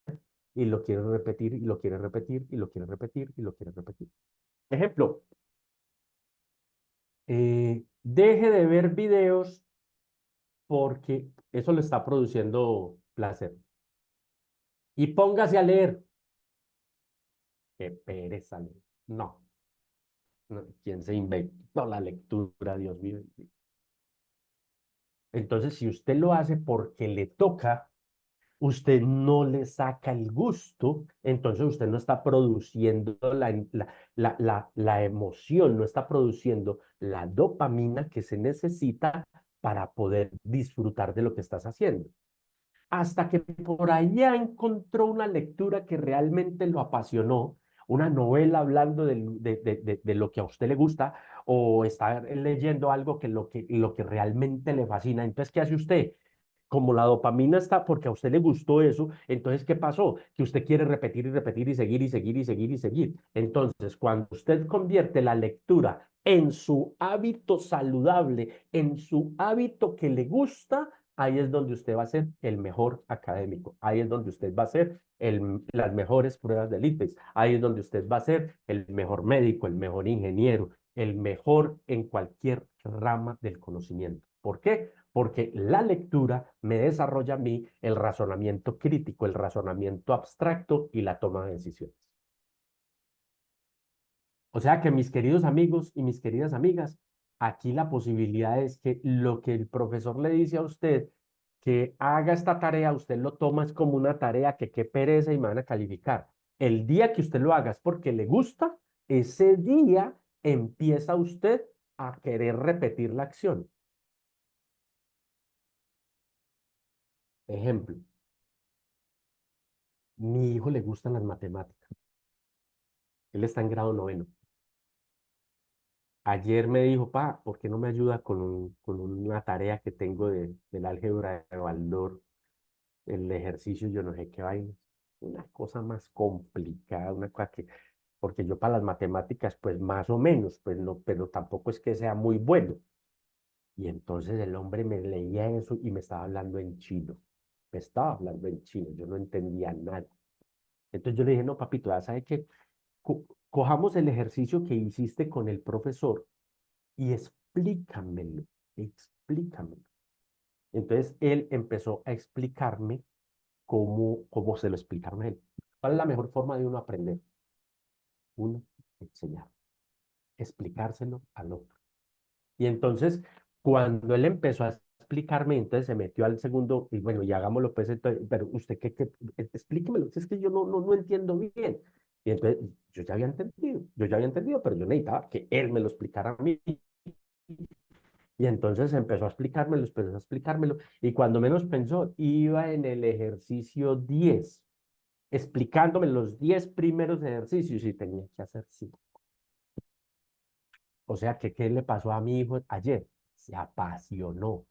y lo quieres repetir y lo quieres repetir y lo quieres repetir y lo quieres repetir. Ejemplo, deje de ver videos porque eso le está produciendo placer. Y póngase a leer. Qué pereza leer. No, no, ¿quién se inventó la lectura, Dios mío? Entonces, si usted lo hace porque le toca, usted no le saca el gusto, entonces usted no está produciendo la emoción, no está produciendo la dopamina que se necesita para poder disfrutar de lo que estás haciendo. Hasta que por allá encontró una lectura que realmente lo apasionó, una novela hablando de lo que a usted le gusta, o está leyendo algo lo que realmente le fascina. Entonces, ¿qué hace usted? Como la dopamina está porque a usted le gustó eso, entonces, ¿qué pasó? Que usted quiere repetir y repetir y seguir y seguir y seguir y seguir. Entonces, cuando usted convierte la lectura en su hábito saludable, en su hábito que le gusta, ahí es donde usted va a ser el mejor académico, ahí es donde usted va a ser las mejores pruebas del ICFES, ahí es donde usted va a ser el mejor médico, el mejor ingeniero, el mejor en cualquier rama del conocimiento. ¿Por qué? Porque la lectura me desarrolla a mí el razonamiento crítico, el razonamiento abstracto y la toma de decisiones. O sea que mis queridos amigos y mis queridas amigas, aquí la posibilidad es que lo que el profesor le dice a usted, que haga esta tarea, usted lo toma es como una tarea que qué pereza y me van a calificar. El día que usted lo haga es porque le gusta, ese día empieza usted a querer repetir la acción. Ejemplo, mi hijo le gustan las matemáticas. Él está en grado noveno. Ayer me dijo, pa, ¿por qué no me ayuda con una tarea que tengo del álgebra de Baldor, el ejercicio, yo no sé qué vaina? Una cosa más complicada, una cosa que, porque yo para las matemáticas, pues más o menos, pues no, pero tampoco es que sea muy bueno. Y entonces el hombre me leía eso y me estaba hablando en chino. Me estaba hablando en chino, yo no entendía nada. Entonces yo le dije, no, papito, ya sabes que cojamos el ejercicio que hiciste con el profesor y explícamelo, explícamelo. Entonces él empezó a explicarme cómo se lo explicaron a él. ¿Cuál es la mejor forma de uno aprender? Uno, enseñar, explicárselo al otro. Y entonces, cuando él empezó a explicarme, entonces se metió al segundo, y bueno, y hagámoslo pues, entonces, pero usted, explíquemelo, es que yo no entiendo bien. Y entonces, yo ya había entendido, pero yo necesitaba que él me lo explicara a mí. Y entonces empezó a explicármelo, y cuando menos pensó, iba en el ejercicio 10 explicándome los 10 primeros ejercicios y tenía que hacer 5. O sea, que ¿qué le pasó a mi hijo ayer? Se apasionó.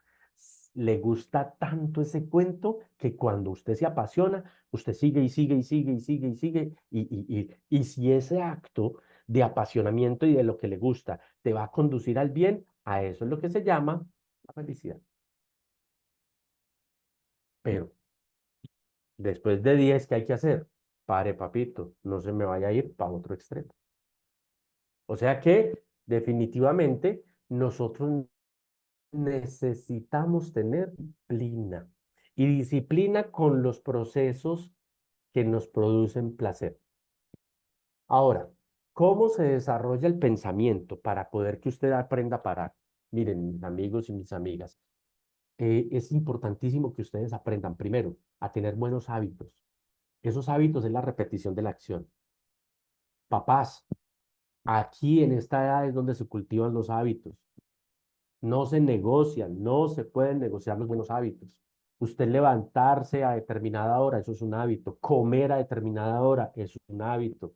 Le gusta tanto ese cuento que cuando usted se apasiona, usted sigue y sigue y sigue y sigue y sigue. Y si ese acto de apasionamiento y de lo que le gusta te va a conducir al bien, a eso es lo que se llama la felicidad. Pero después de 10, ¿qué hay que hacer? Pare, papito, no se me vaya a ir para otro extremo. O sea que definitivamente nosotros necesitamos tener disciplina y disciplina con los procesos que nos producen placer. Ahora, ¿cómo se desarrolla el pensamiento para poder que usted aprenda a parar? Miren, mis amigos y mis amigas, es importantísimo que ustedes aprendan primero a tener buenos hábitos. Esos hábitos es la repetición de la acción. Papás, aquí en esta edad es donde se cultivan los hábitos. No se negocian, no se pueden negociar los buenos hábitos. Usted levantarse a determinada hora, eso es un hábito. Comer a determinada hora, eso es un hábito.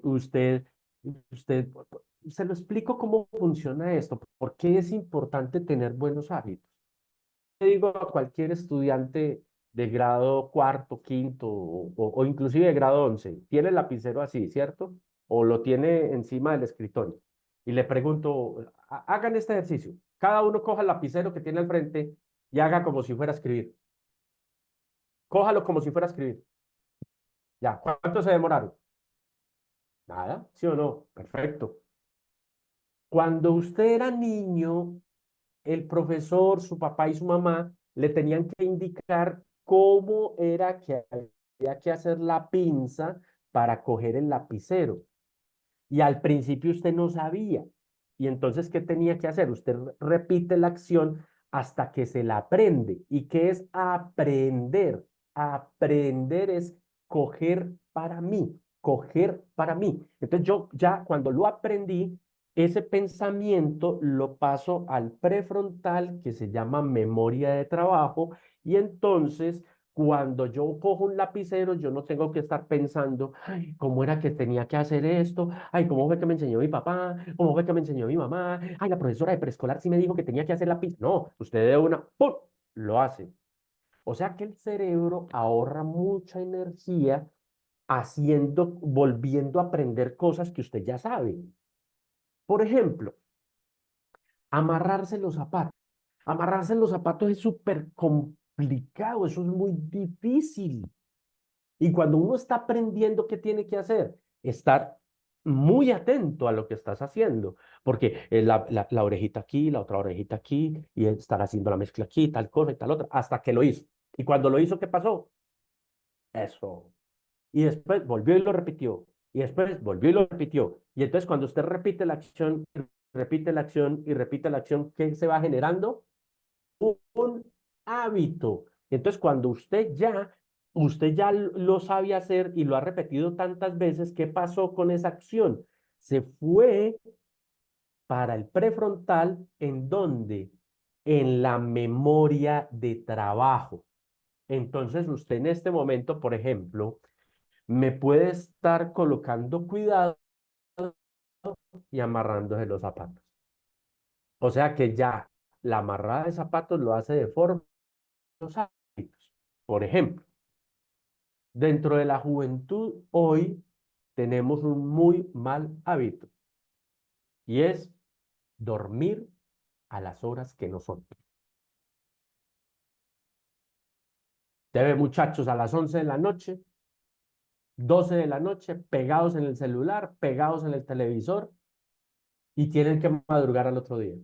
Usted, se lo explico cómo funciona esto, por qué es importante tener buenos hábitos. Le digo a cualquier estudiante de grado cuarto, quinto o inclusive de grado 11, tiene el lapicero así, ¿cierto? O lo tiene encima del escritorio. Y le pregunto, hagan este ejercicio. Cada uno coja el lapicero que tiene al frente y haga como si fuera a escribir. Cójalo como si fuera a escribir. Ya, ¿cuánto se demoraron? Nada, ¿sí o no? Perfecto. Cuando usted era niño, el profesor, su papá y su mamá le tenían que indicar cómo era que había que hacer la pinza para coger el lapicero. Y al principio usted no sabía. Y entonces, ¿qué tenía que hacer? Usted repite la acción hasta que se la aprende. ¿Y qué es aprender? Aprender es coger para mí, coger para mí. Entonces yo ya cuando lo aprendí, ese pensamiento lo paso al prefrontal que se llama memoria de trabajo y entonces cuando yo cojo un lapicero, yo no tengo que estar pensando, ay, ¿cómo era que tenía que hacer esto? Ay, ¿cómo fue que me enseñó mi papá? ¿Cómo fue que me enseñó mi mamá? Ay, la profesora de preescolar sí me dijo que tenía que hacer la pizza. No, usted de una, ¡pum!, lo hace. O sea que el cerebro ahorra mucha energía haciendo, volviendo a aprender cosas que usted ya sabe. Por ejemplo, amarrarse los zapatos. Amarrarse los zapatos es súper complicado, eso es muy difícil. Y cuando uno está aprendiendo, ¿qué tiene que hacer? Estar muy atento a lo que estás haciendo, porque la orejita aquí, la otra orejita aquí, y estar haciendo la mezcla aquí, tal cosa y tal otra, hasta que lo hizo. Y cuando lo hizo, ¿qué pasó? Eso. Y después volvió y lo repitió. Y después volvió y lo repitió. Y entonces cuando usted repite la acción, repite la acción y repite la acción, ¿qué se va generando? Un hábito. Entonces, cuando usted ya lo sabe hacer y lo ha repetido tantas veces, ¿qué pasó con esa acción? Se fue para el prefrontal, ¿en dónde? En la memoria de trabajo. Entonces, usted en este momento, por ejemplo, me puede estar colocando cuidado y amarrándose los zapatos. O sea que ya la amarrada de zapatos lo hace de forma los hábitos. Por ejemplo, dentro de la juventud hoy tenemos un muy mal hábito y es dormir a las horas que no son. Debe muchachos a las 11 de la noche, 12 de la noche, pegados en el celular, pegados en el televisor y tienen que madrugar al otro día.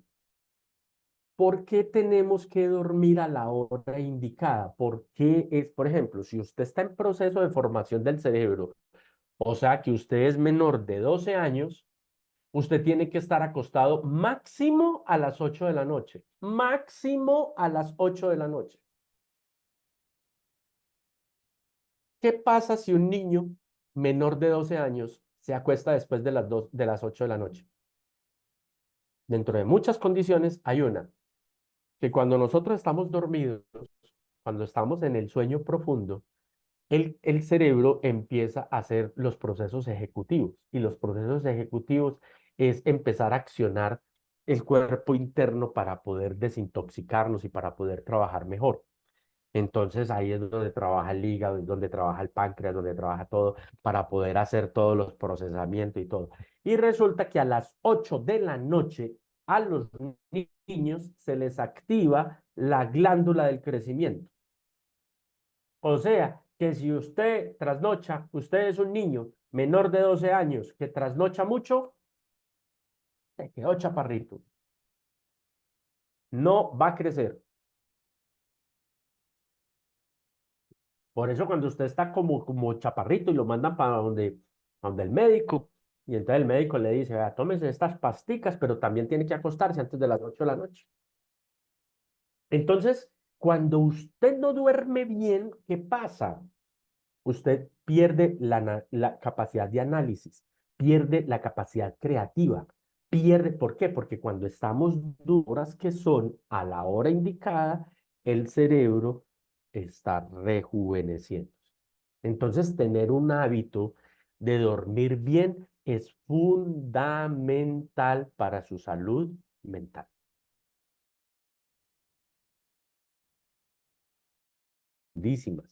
¿Por qué tenemos que dormir a la hora indicada? Porque es, por ejemplo, si usted está en proceso de formación del cerebro, o sea que usted es menor de 12 años, usted tiene que estar acostado máximo a las 8 de la noche. Máximo a las 8 de la noche. ¿Qué pasa si un niño menor de 12 años se acuesta después de de las 8 de la noche? Dentro de muchas condiciones hay una, que cuando nosotros estamos dormidos, cuando estamos en el sueño profundo, el cerebro empieza a hacer los procesos ejecutivos y los procesos ejecutivos es empezar a accionar el cuerpo interno para poder desintoxicarnos y para poder trabajar mejor. Entonces ahí es donde trabaja el hígado, es donde trabaja el páncreas, donde trabaja todo para poder hacer todos los procesamientos y todo. Y resulta que a las 8 de la noche a los niños se les activa la glándula del crecimiento. O sea, que si usted trasnocha, usted es un niño menor de 12 años que trasnocha mucho, se quedó chaparrito. No va a crecer. Por eso cuando usted está como chaparrito y lo mandan para donde el médico, y entonces el médico le dice, vea, tómese estas pasticas, pero también tiene que acostarse antes de las 8 de la noche. Entonces, cuando usted no duerme bien, ¿qué pasa? Usted pierde la capacidad de análisis, pierde la capacidad creativa, pierde, ¿por qué? Porque cuando estamos horas que son a la hora indicada, el cerebro está rejuveneciendo. Entonces, tener un hábito de dormir bien es fundamental para su salud mental. Dísimas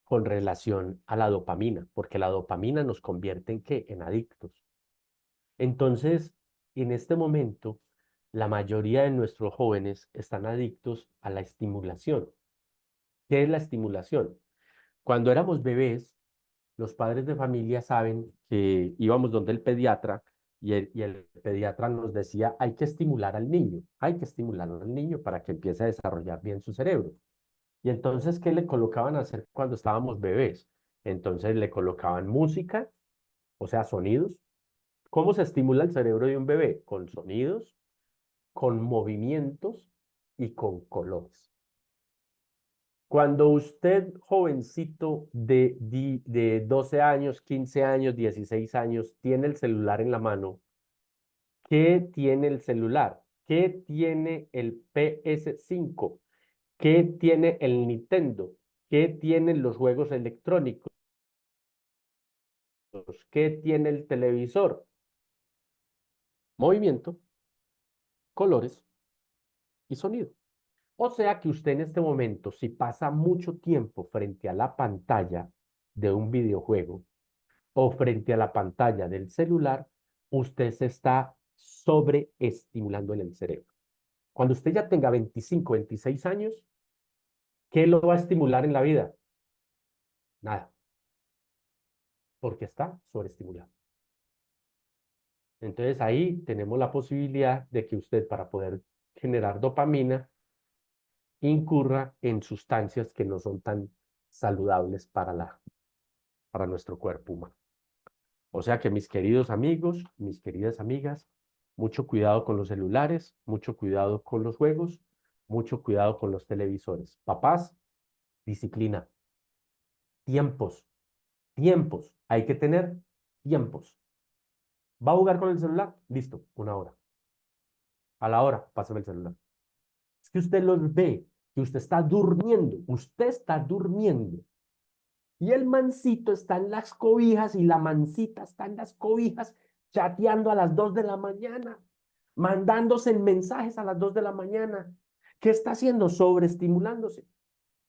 con relación a la dopamina, porque la dopamina nos convierte en ¿qué? En adictos. Entonces, en este momento, la mayoría de nuestros jóvenes están adictos a la estimulación. ¿Qué es la estimulación? Cuando éramos bebés, los padres de familia saben que íbamos donde el pediatra y el pediatra nos decía, hay que estimular al niño, hay que estimular al niño para que empiece a desarrollar bien su cerebro. Y entonces, ¿qué le colocaban a hacer cuando estábamos bebés? Entonces le colocaban música, o sea, sonidos. ¿Cómo se estimula el cerebro de un bebé? Con sonidos, con movimientos y con colores. Cuando usted, jovencito de 12 años, 15 años, 16 años, tiene el celular en la mano, ¿qué tiene el celular? ¿Qué tiene el PS5? ¿Qué tiene el Nintendo? ¿Qué tienen los juegos electrónicos? ¿Qué tiene el televisor? Movimiento, colores y sonido. O sea que usted en este momento, si pasa mucho tiempo frente a la pantalla de un videojuego o frente a la pantalla del celular, usted se está sobreestimulando en el cerebro. Cuando usted ya tenga 25, 26 años, ¿qué lo va a estimular en la vida? Nada, porque está sobreestimulado. Entonces ahí tenemos la posibilidad de que usted para poder generar dopamina incurra en sustancias que no son tan saludables para nuestro cuerpo humano. O sea que mis queridos amigos, mis queridas amigas, mucho cuidado con los celulares, mucho cuidado con los juegos, mucho cuidado con los televisores. Papás, disciplina, tiempos, tiempos. Hay que tener tiempos. ¿Va a jugar con el celular? Listo, 1 hora. A la hora, pásame el celular. Es que usted los ve, que usted está durmiendo. Y el mancito está en las cobijas y la mancita está en las cobijas chateando a las 2 de la mañana, mandándose mensajes a las 2 de la mañana. ¿Qué está haciendo? Sobreestimulándose.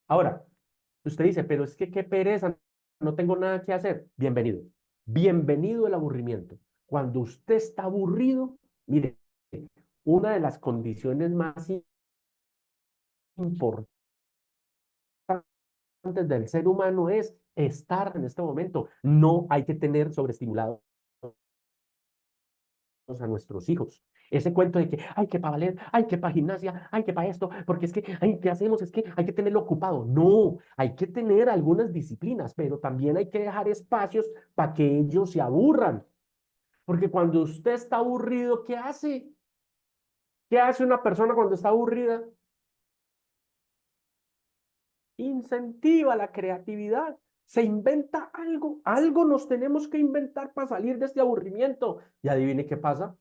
Ahora, usted dice, pero es que qué pereza, no tengo nada que hacer. Bienvenido. Bienvenido el aburrimiento. Cuando usted está aburrido, mire, una de las condiciones más importantes del ser humano es estar en este momento. No hay que tener sobreestimulados a nuestros hijos. Ese cuento de que hay que para valer, hay que para gimnasia, hay que para esto, porque es que, ay, ¿qué hacemos? Es que hay que tenerlo ocupado. No, hay que tener algunas disciplinas, pero también hay que dejar espacios para que ellos se aburran. Porque cuando usted está aburrido, ¿qué hace? ¿Qué hace una persona cuando está aburrida? Incentiva la creatividad, se inventa algo, algo nos tenemos que inventar para salir de este aburrimiento. Y adivine qué pasa,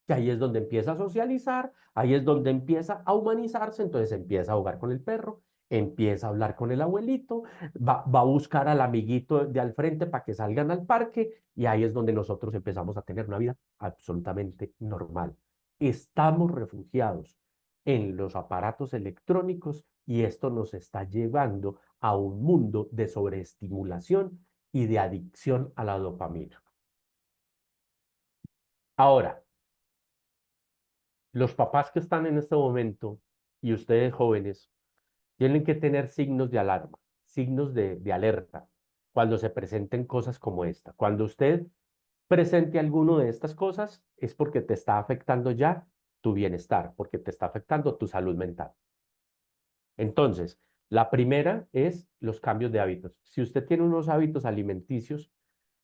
que ahí es donde empieza a socializar, ahí es donde empieza a humanizarse, entonces empieza a jugar con el perro, empieza a hablar con el abuelito, va a buscar al amiguito de al frente para que salgan al parque y ahí es donde nosotros empezamos a tener una vida absolutamente normal. Estamos refugiados en los aparatos electrónicos y esto nos está llevando a un mundo de sobreestimulación y de adicción a la dopamina. Ahora, los papás que están en este momento y ustedes jóvenes tienen que tener signos de alarma, signos de alerta cuando se presenten cosas como esta. Cuando usted presente alguno de estas cosas, es porque te está afectando ya tu bienestar, porque te está afectando tu salud mental. Entonces, la primera es los cambios de hábitos. Si usted tiene unos hábitos alimenticios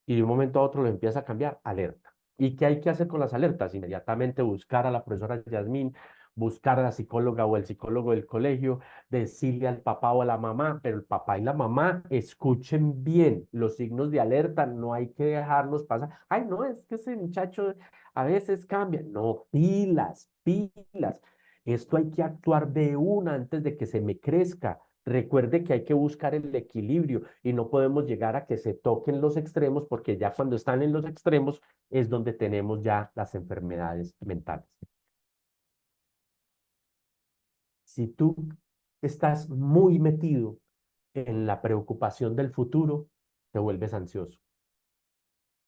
y de un momento a otro lo empieza a cambiar, alerta. ¿Y qué hay que hacer con las alertas? Inmediatamente buscar a la profesora Yasmín, buscar a la psicóloga o el psicólogo del colegio, decirle al papá o a la mamá, pero el papá y la mamá escuchen bien los signos de alerta, no hay que dejarlos pasar. Ay, no, es que ese muchacho a veces cambia. No, pilas, pilas. Esto hay que actuar de una antes de que se me crezca. Recuerde que hay que buscar el equilibrio y no podemos llegar a que se toquen los extremos porque ya cuando están en los extremos es donde tenemos ya las enfermedades mentales. Si tú estás muy metido en la preocupación del futuro, te vuelves ansioso.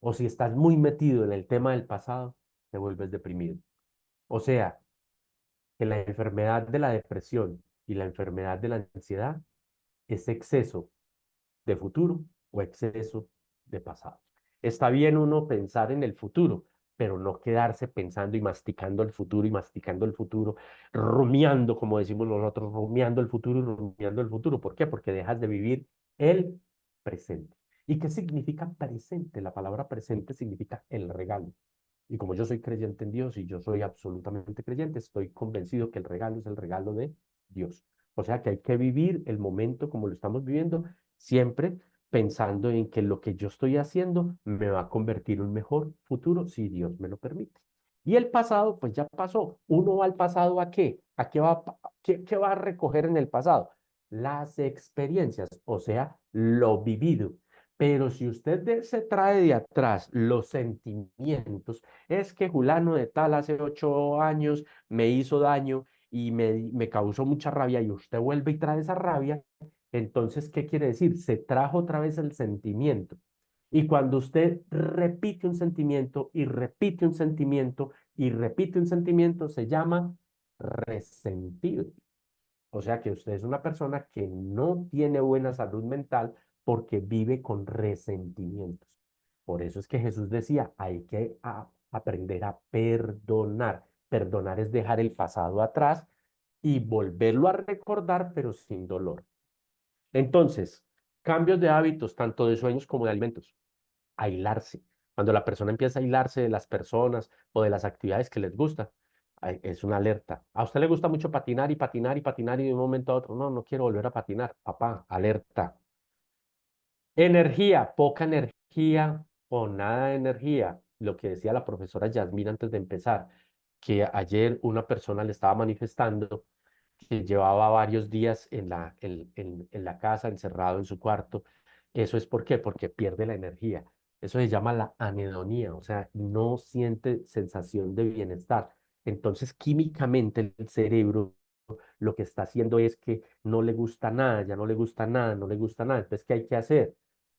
O si estás muy metido en el tema del pasado, te vuelves deprimido. O sea, que la enfermedad de la depresión y la enfermedad de la ansiedad es exceso de futuro o exceso de pasado. Está bien uno pensar en el futuro, pero no quedarse pensando y masticando el futuro y masticando el futuro, rumiando, como decimos nosotros, rumiando el futuro y rumiando el futuro. ¿Por qué? Porque dejas de vivir el presente. ¿Y qué significa presente? La palabra presente significa el regalo. Y como yo soy creyente en Dios y yo soy absolutamente creyente, estoy convencido que el regalo es el regalo de Dios. O sea que hay que vivir el momento como lo estamos viviendo, siempre pensando en que lo que yo estoy haciendo me va a convertir en un mejor futuro si Dios me lo permite. Y el pasado, pues ya pasó. ¿Uno va al pasado a qué? ¿A qué va, qué va a recoger en el pasado? Las experiencias, o sea, lo vivido. Pero si usted se trae de atrás los sentimientos, es que Julano de tal hace 8 años me hizo daño y me causó mucha rabia y usted vuelve y trae esa rabia, entonces, ¿qué quiere decir? Se trajo otra vez el sentimiento. Y cuando usted repite un sentimiento y repite un sentimiento y repite un sentimiento, se llama resentido. O sea que usted es una persona que no tiene buena salud mental porque vive con resentimientos. Por eso es que Jesús decía, hay que aprender a perdonar. Perdonar es dejar el pasado atrás y volverlo a recordar, pero sin dolor. Entonces, cambios de hábitos, tanto de sueños como de alimentos. Aislarse. Cuando la persona empieza a aislarse de las personas o de las actividades que les gusta, es una alerta. A usted le gusta mucho patinar y patinar y patinar y de un momento a otro, no, no quiero volver a patinar. Papá, alerta. Energía, poca energía o nada de energía. Lo que decía la profesora Yasmín antes de empezar, que ayer una persona le estaba manifestando que llevaba varios días en la casa, encerrado en su cuarto. ¿Eso es por qué? Porque pierde la energía. Eso se llama la anhedonía, o sea, no siente sensación de bienestar. Entonces, químicamente el cerebro lo que está haciendo es que no le gusta nada, ya no le gusta nada, no le gusta nada. Entonces, ¿qué hay que hacer?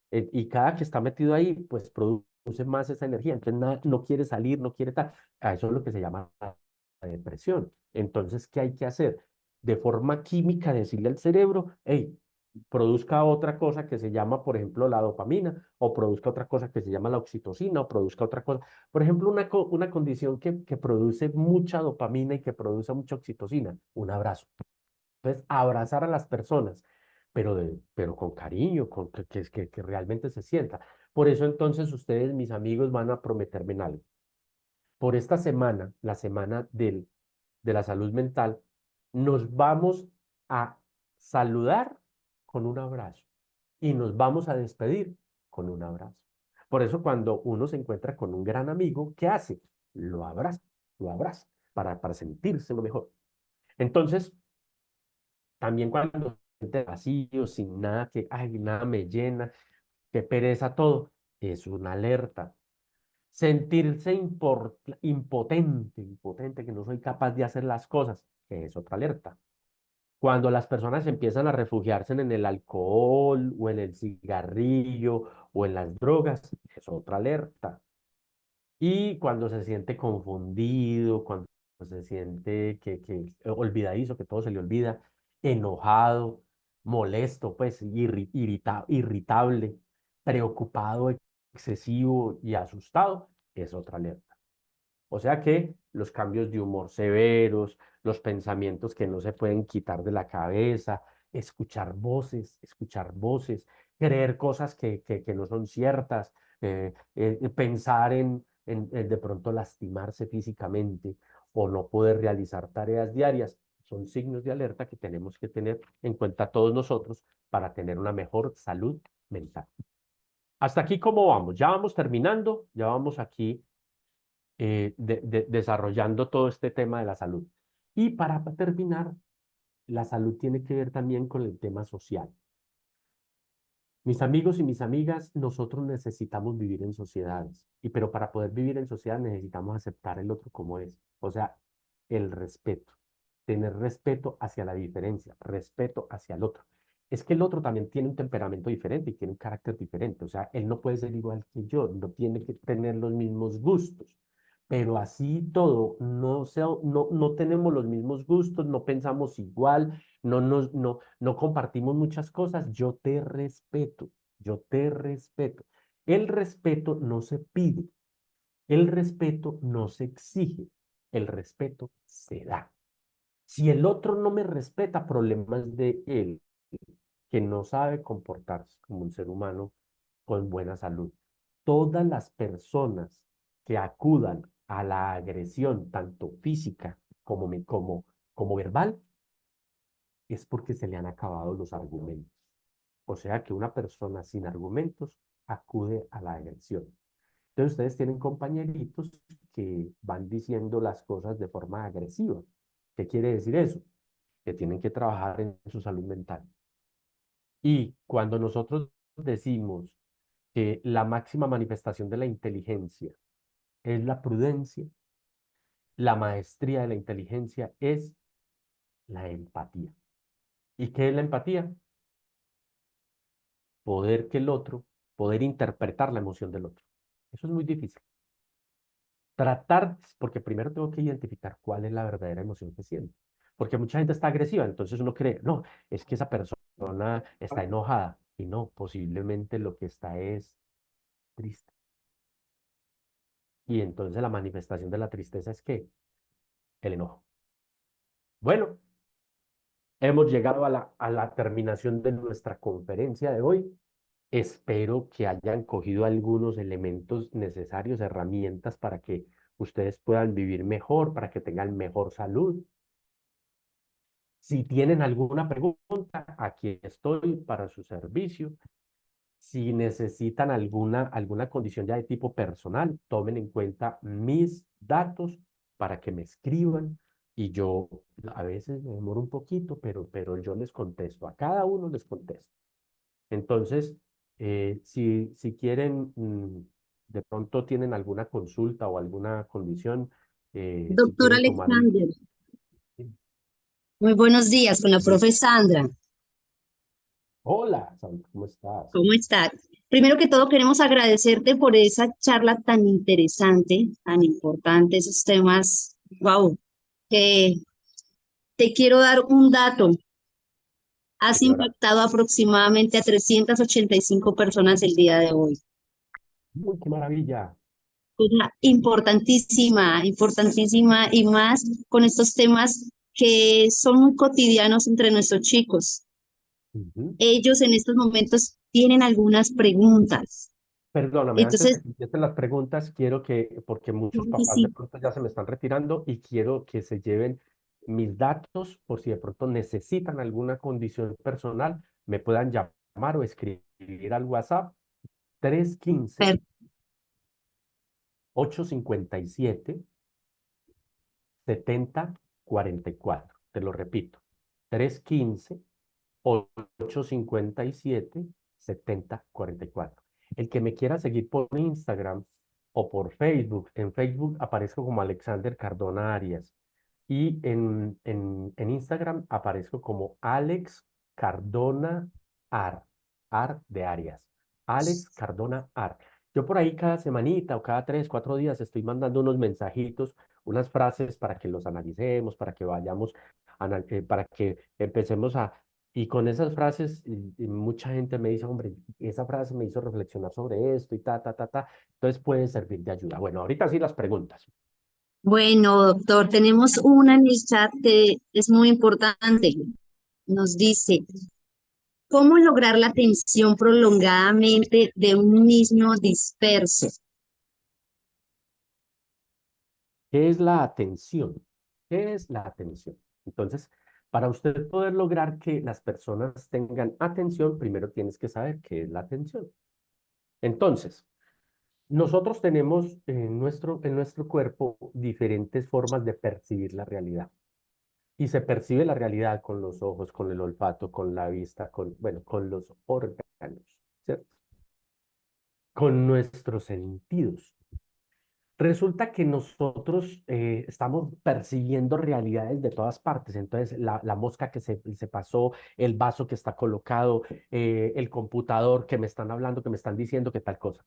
Y cada que está metido ahí, pues produce más esa energía. Entonces, no quiere salir, no quiere tal. A eso es lo que se llama la depresión. Entonces, ¿qué hay que hacer? De forma química, decirle al cerebro, hey, produzca otra cosa que se llama, por ejemplo, la dopamina, o produzca otra cosa que se llama la oxitocina, o produzca otra cosa. Por ejemplo, una condición que produce mucha dopamina y que produce mucha oxitocina, un abrazo. Entonces, abrazar a las personas, pero con cariño, que realmente se sienta. Por eso entonces ustedes, mis amigos, van a prometerme en algo. Por esta semana, la semana de la salud mental, nos vamos a saludar con un abrazo y nos vamos a despedir con un abrazo. Por eso cuando uno se encuentra con un gran amigo, ¿qué hace? Lo abraza para sentirse lo mejor. Entonces, también cuando se siente vacío, sin nada que, ay, nada me llena, que pereza todo, es una alerta. Sentirse impotente, que no soy capaz de hacer las cosas, que es otra alerta. Cuando las personas empiezan a refugiarse en el alcohol o en el cigarrillo o en las drogas, es otra alerta. Y cuando se siente confundido, cuando se siente que olvidadizo, que todo se le olvida, enojado, molesto, pues irritable, preocupado, excesivo y asustado, es otra alerta. O sea que los cambios de humor severos, los pensamientos que no se pueden quitar de la cabeza, escuchar voces, creer cosas que no son ciertas, pensar en de pronto lastimarse físicamente o no poder realizar tareas diarias, son signos de alerta que tenemos que tener en cuenta todos nosotros para tener una mejor salud mental. Hasta aquí, ¿cómo vamos? Ya vamos terminando, ya vamos aquí desarrollando todo este tema de la salud. Y para terminar, la salud tiene que ver también con el tema social. Mis amigos y mis amigas, nosotros necesitamos vivir en sociedades, pero para poder vivir en sociedad necesitamos aceptar el otro como es, o sea, el respeto, tener respeto hacia la diferencia, respeto hacia el otro. Es que el otro también tiene un temperamento diferente y tiene un carácter diferente, o sea, él no puede ser igual que yo, no tiene que tener los mismos gustos, pero así todo, no tenemos los mismos gustos, no pensamos igual, no compartimos muchas cosas, yo te respeto, yo te respeto. El respeto no se pide, el respeto no se exige, el respeto se da. Si el otro no me respeta, problemas de él, que no sabe comportarse como un ser humano con buena salud. Todas las personas que acudan a la agresión, tanto física como verbal, es porque se le han acabado los argumentos. O sea que una persona sin argumentos acude a la agresión. Entonces ustedes tienen compañeritos que van diciendo las cosas de forma agresiva. ¿Qué quiere decir eso? Que tienen que trabajar en su salud mental. Y cuando nosotros decimos que la máxima manifestación de la inteligencia es la prudencia, la maestría de la inteligencia es la empatía. ¿Y qué es la empatía? Poder que el otro, poder interpretar la emoción del otro. Eso es muy difícil. Tratar, porque primero tengo que identificar cuál es la verdadera emoción que siente. Porque mucha gente está agresiva, entonces uno cree, no, es que esa persona está enojada. Y no, posiblemente lo que está es triste. Y entonces la manifestación de la tristeza es ¿qué? El enojo. Bueno, hemos llegado a la terminación de nuestra conferencia de hoy. Espero que hayan cogido algunos elementos necesarios, herramientas para que ustedes puedan vivir mejor, para que tengan mejor salud. Si tienen alguna pregunta, aquí estoy para su servicio. Si necesitan alguna condición ya de tipo personal, tomen en cuenta mis datos para que me escriban y yo a veces me demoro un poquito, pero yo les contesto, a cada uno les contesto. Entonces, si quieren, de pronto tienen alguna consulta o alguna condición, si Doctor quieren tomar un... Alexander, muy buenos días con la profe Sandra. Hola, Sandra, ¿cómo estás? ¿Cómo está? Primero que todo, queremos agradecerte por esa charla tan interesante, tan importante, esos temas. Wow, que te quiero dar un dato. Has Señora, impactado aproximadamente a 385 personas el día de hoy. uy, qué maravilla. Cosa importantísima, importantísima y más con estos temas que son muy cotidianos entre nuestros chicos. Ujú. Ellos en estos momentos tienen algunas preguntas. Perdóname, antes de Entonces, que empiecen las preguntas, quiero que, porque muchos claro que papás de sí, pronto ya se me están retirando y quiero que se lleven mis datos por si de pronto necesitan alguna condición personal, me puedan llamar o escribir al WhatsApp 315 per- 857 7044. Te lo repito, 315-857-7044. El que me quiera seguir por Instagram o por Facebook, en Facebook aparezco como Alexander Cardona Arias y en Instagram aparezco como Alex Cardona Ar de Arias. Alex Cardona Ar. Yo por ahí cada semanita o cada 3, 4 días estoy mandando unos mensajitos, unas frases para que los analicemos, para que vayamos, para que empecemos Y con esas frases, y mucha gente me dice, hombre, esa frase me hizo reflexionar sobre esto y ta, ta, ta, ta. Entonces puede servir de ayuda. Bueno, ahorita sí las preguntas. Bueno, doctor, tenemos una en el chat que es muy importante. Nos dice, ¿cómo lograr la atención prolongadamente de un niño disperso? ¿Qué es la atención? ¿Qué es la atención? Entonces, para usted poder lograr que las personas tengan atención, primero tienes que saber qué es la atención. Entonces, nosotros tenemos en nuestro cuerpo diferentes formas de percibir la realidad. Y se percibe la realidad con los ojos, con el olfato, con la vista, bueno, con los órganos, ¿cierto? Con nuestros sentidos. Resulta que nosotros estamos percibiendo realidades de todas partes. Entonces, la mosca que se pasó, el vaso que está colocado, el computador que me están hablando, que me están diciendo que tal cosa.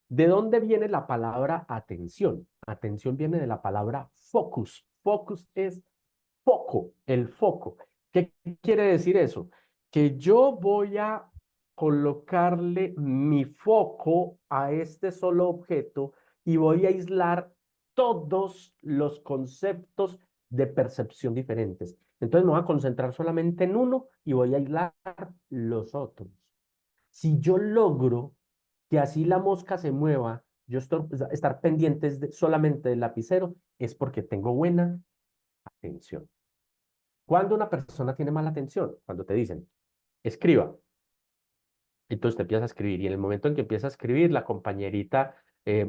¿De dónde viene la palabra atención? Atención viene de la palabra focus. Focus es foco, el foco. ¿Qué quiere decir eso? Que yo voy a colocarle mi foco a este solo objeto y voy a aislar todos los conceptos de percepción diferentes. Entonces me voy a concentrar solamente en uno y voy a aislar los otros. Si yo logro que así la mosca se mueva, yo estar pendientes solamente del lapicero, es porque tengo buena atención. Cuando una persona tiene mala atención, cuando te dicen, escriba, entonces te empiezas a escribir y en el momento en que empieza a escribir, la compañerita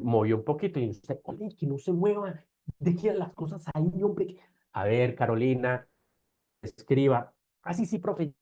movió un poquito y usted, oye, que no se mueva, deje las cosas ahí, hombre. A ver, Carolina, escriba. Ah, sí, sí, profe,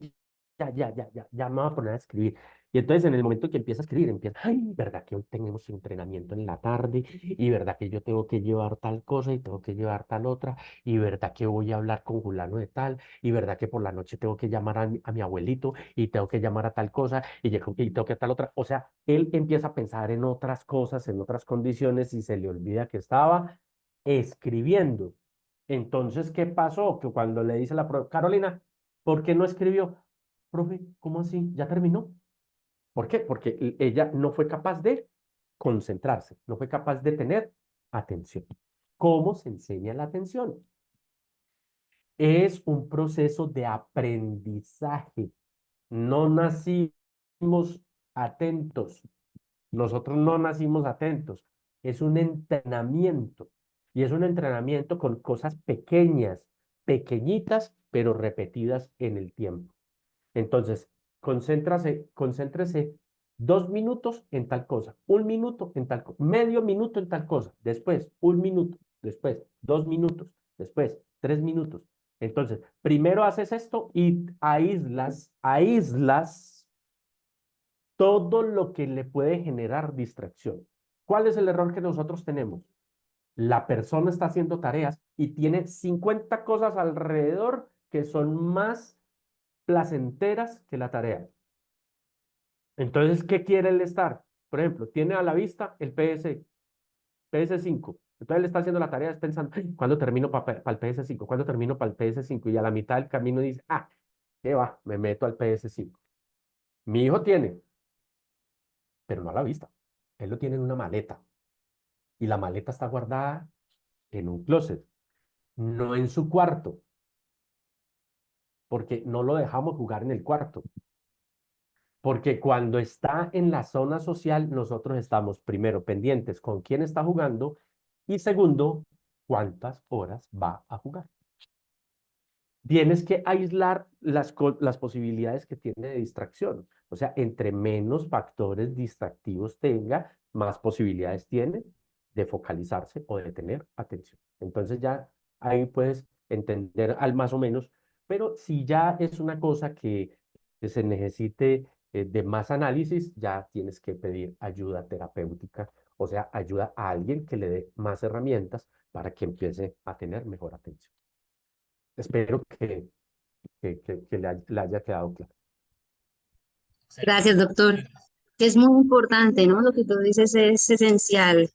ya me voy a poner a escribir. Y entonces en el momento que empieza a escribir, empieza, ay, ¿verdad que hoy tenemos entrenamiento en la tarde? Y verdad que yo tengo que llevar tal cosa y tengo que llevar tal otra, y verdad que voy a hablar con fulano de tal, y verdad que por la noche tengo que llamar a mi abuelito, y tengo que llamar a tal cosa, y tengo que tal otra. O sea, él empieza a pensar en otras cosas, en otras condiciones, y se le olvida que estaba escribiendo. Entonces, ¿qué pasó? Que cuando le dice la profe, Carolina, ¿por qué no escribió? Profe, ¿cómo así? ¿Ya terminó? ¿Por qué? Porque ella no fue capaz de concentrarse, no fue capaz de tener atención. ¿Cómo se enseña la atención? Es un proceso de aprendizaje. No nacimos atentos. Nosotros no nacimos atentos. Es un entrenamiento. Y es un entrenamiento con cosas pequeñas, pequeñitas, pero repetidas en el tiempo. Entonces, concéntrese 2 minutos en tal cosa, 1 minuto en tal cosa, medio minuto en tal cosa, después 1 minuto, después 2 minutos, después 3 minutos. Entonces, primero haces esto y aíslas todo lo que le puede generar distracción. ¿Cuál es el error que nosotros tenemos? La persona está haciendo tareas y tiene 50 cosas alrededor que son más placenteras que la tarea. Entonces, ¿qué quiere él estar? Por ejemplo, tiene a la vista el PS5. Entonces, él está haciendo la tarea, es pensando, ¿cuándo termino para el PS5? ¿Cuándo termino para el PS5? Y a la mitad del camino dice, ah, ¿qué va? Me meto al PS5. Mi hijo tiene, pero no a la vista. Él lo tiene en una maleta. Y la maleta está guardada en un closet, no en su cuarto, porque no lo dejamos jugar en el cuarto. Porque cuando está en la zona social, nosotros estamos primero pendientes con quién está jugando y segundo, cuántas horas va a jugar. Tienes que aislar las posibilidades que tiene de distracción. O sea, entre menos factores distractivos tenga, más posibilidades tiene de focalizarse o de tener atención. Entonces ya ahí puedes entender al más o menos, pero si ya es una cosa que se necesite de más análisis, ya tienes que pedir ayuda terapéutica, o sea, ayuda a alguien que le dé más herramientas para que empiece a tener mejor atención. Espero que le haya quedado claro. Gracias, doctor. Es muy importante, ¿no? Lo que tú dices es esencial.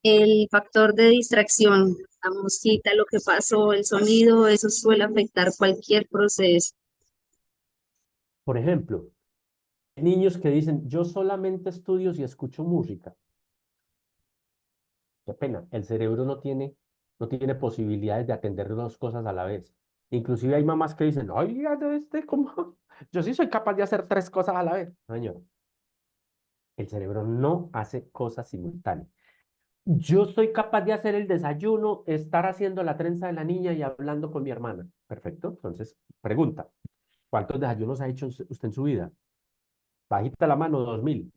El factor de distracción, la mosquita, lo que pasó, el sonido, eso suele afectar cualquier proceso. Por ejemplo, niños que dicen, yo solamente estudio si escucho música. Qué pena, el cerebro no tiene posibilidades de atender dos cosas a la vez. Inclusive hay mamás que dicen, oiga, ¿cómo? Yo sí soy capaz de hacer tres cosas a la vez. No, señor, el cerebro no hace cosas simultáneas. Yo soy capaz de hacer el desayuno, estar haciendo la trenza de la niña y hablando con mi hermana. Perfecto. Entonces, pregunta, ¿cuántos desayunos ha hecho usted en su vida? Bajita la mano, 2000.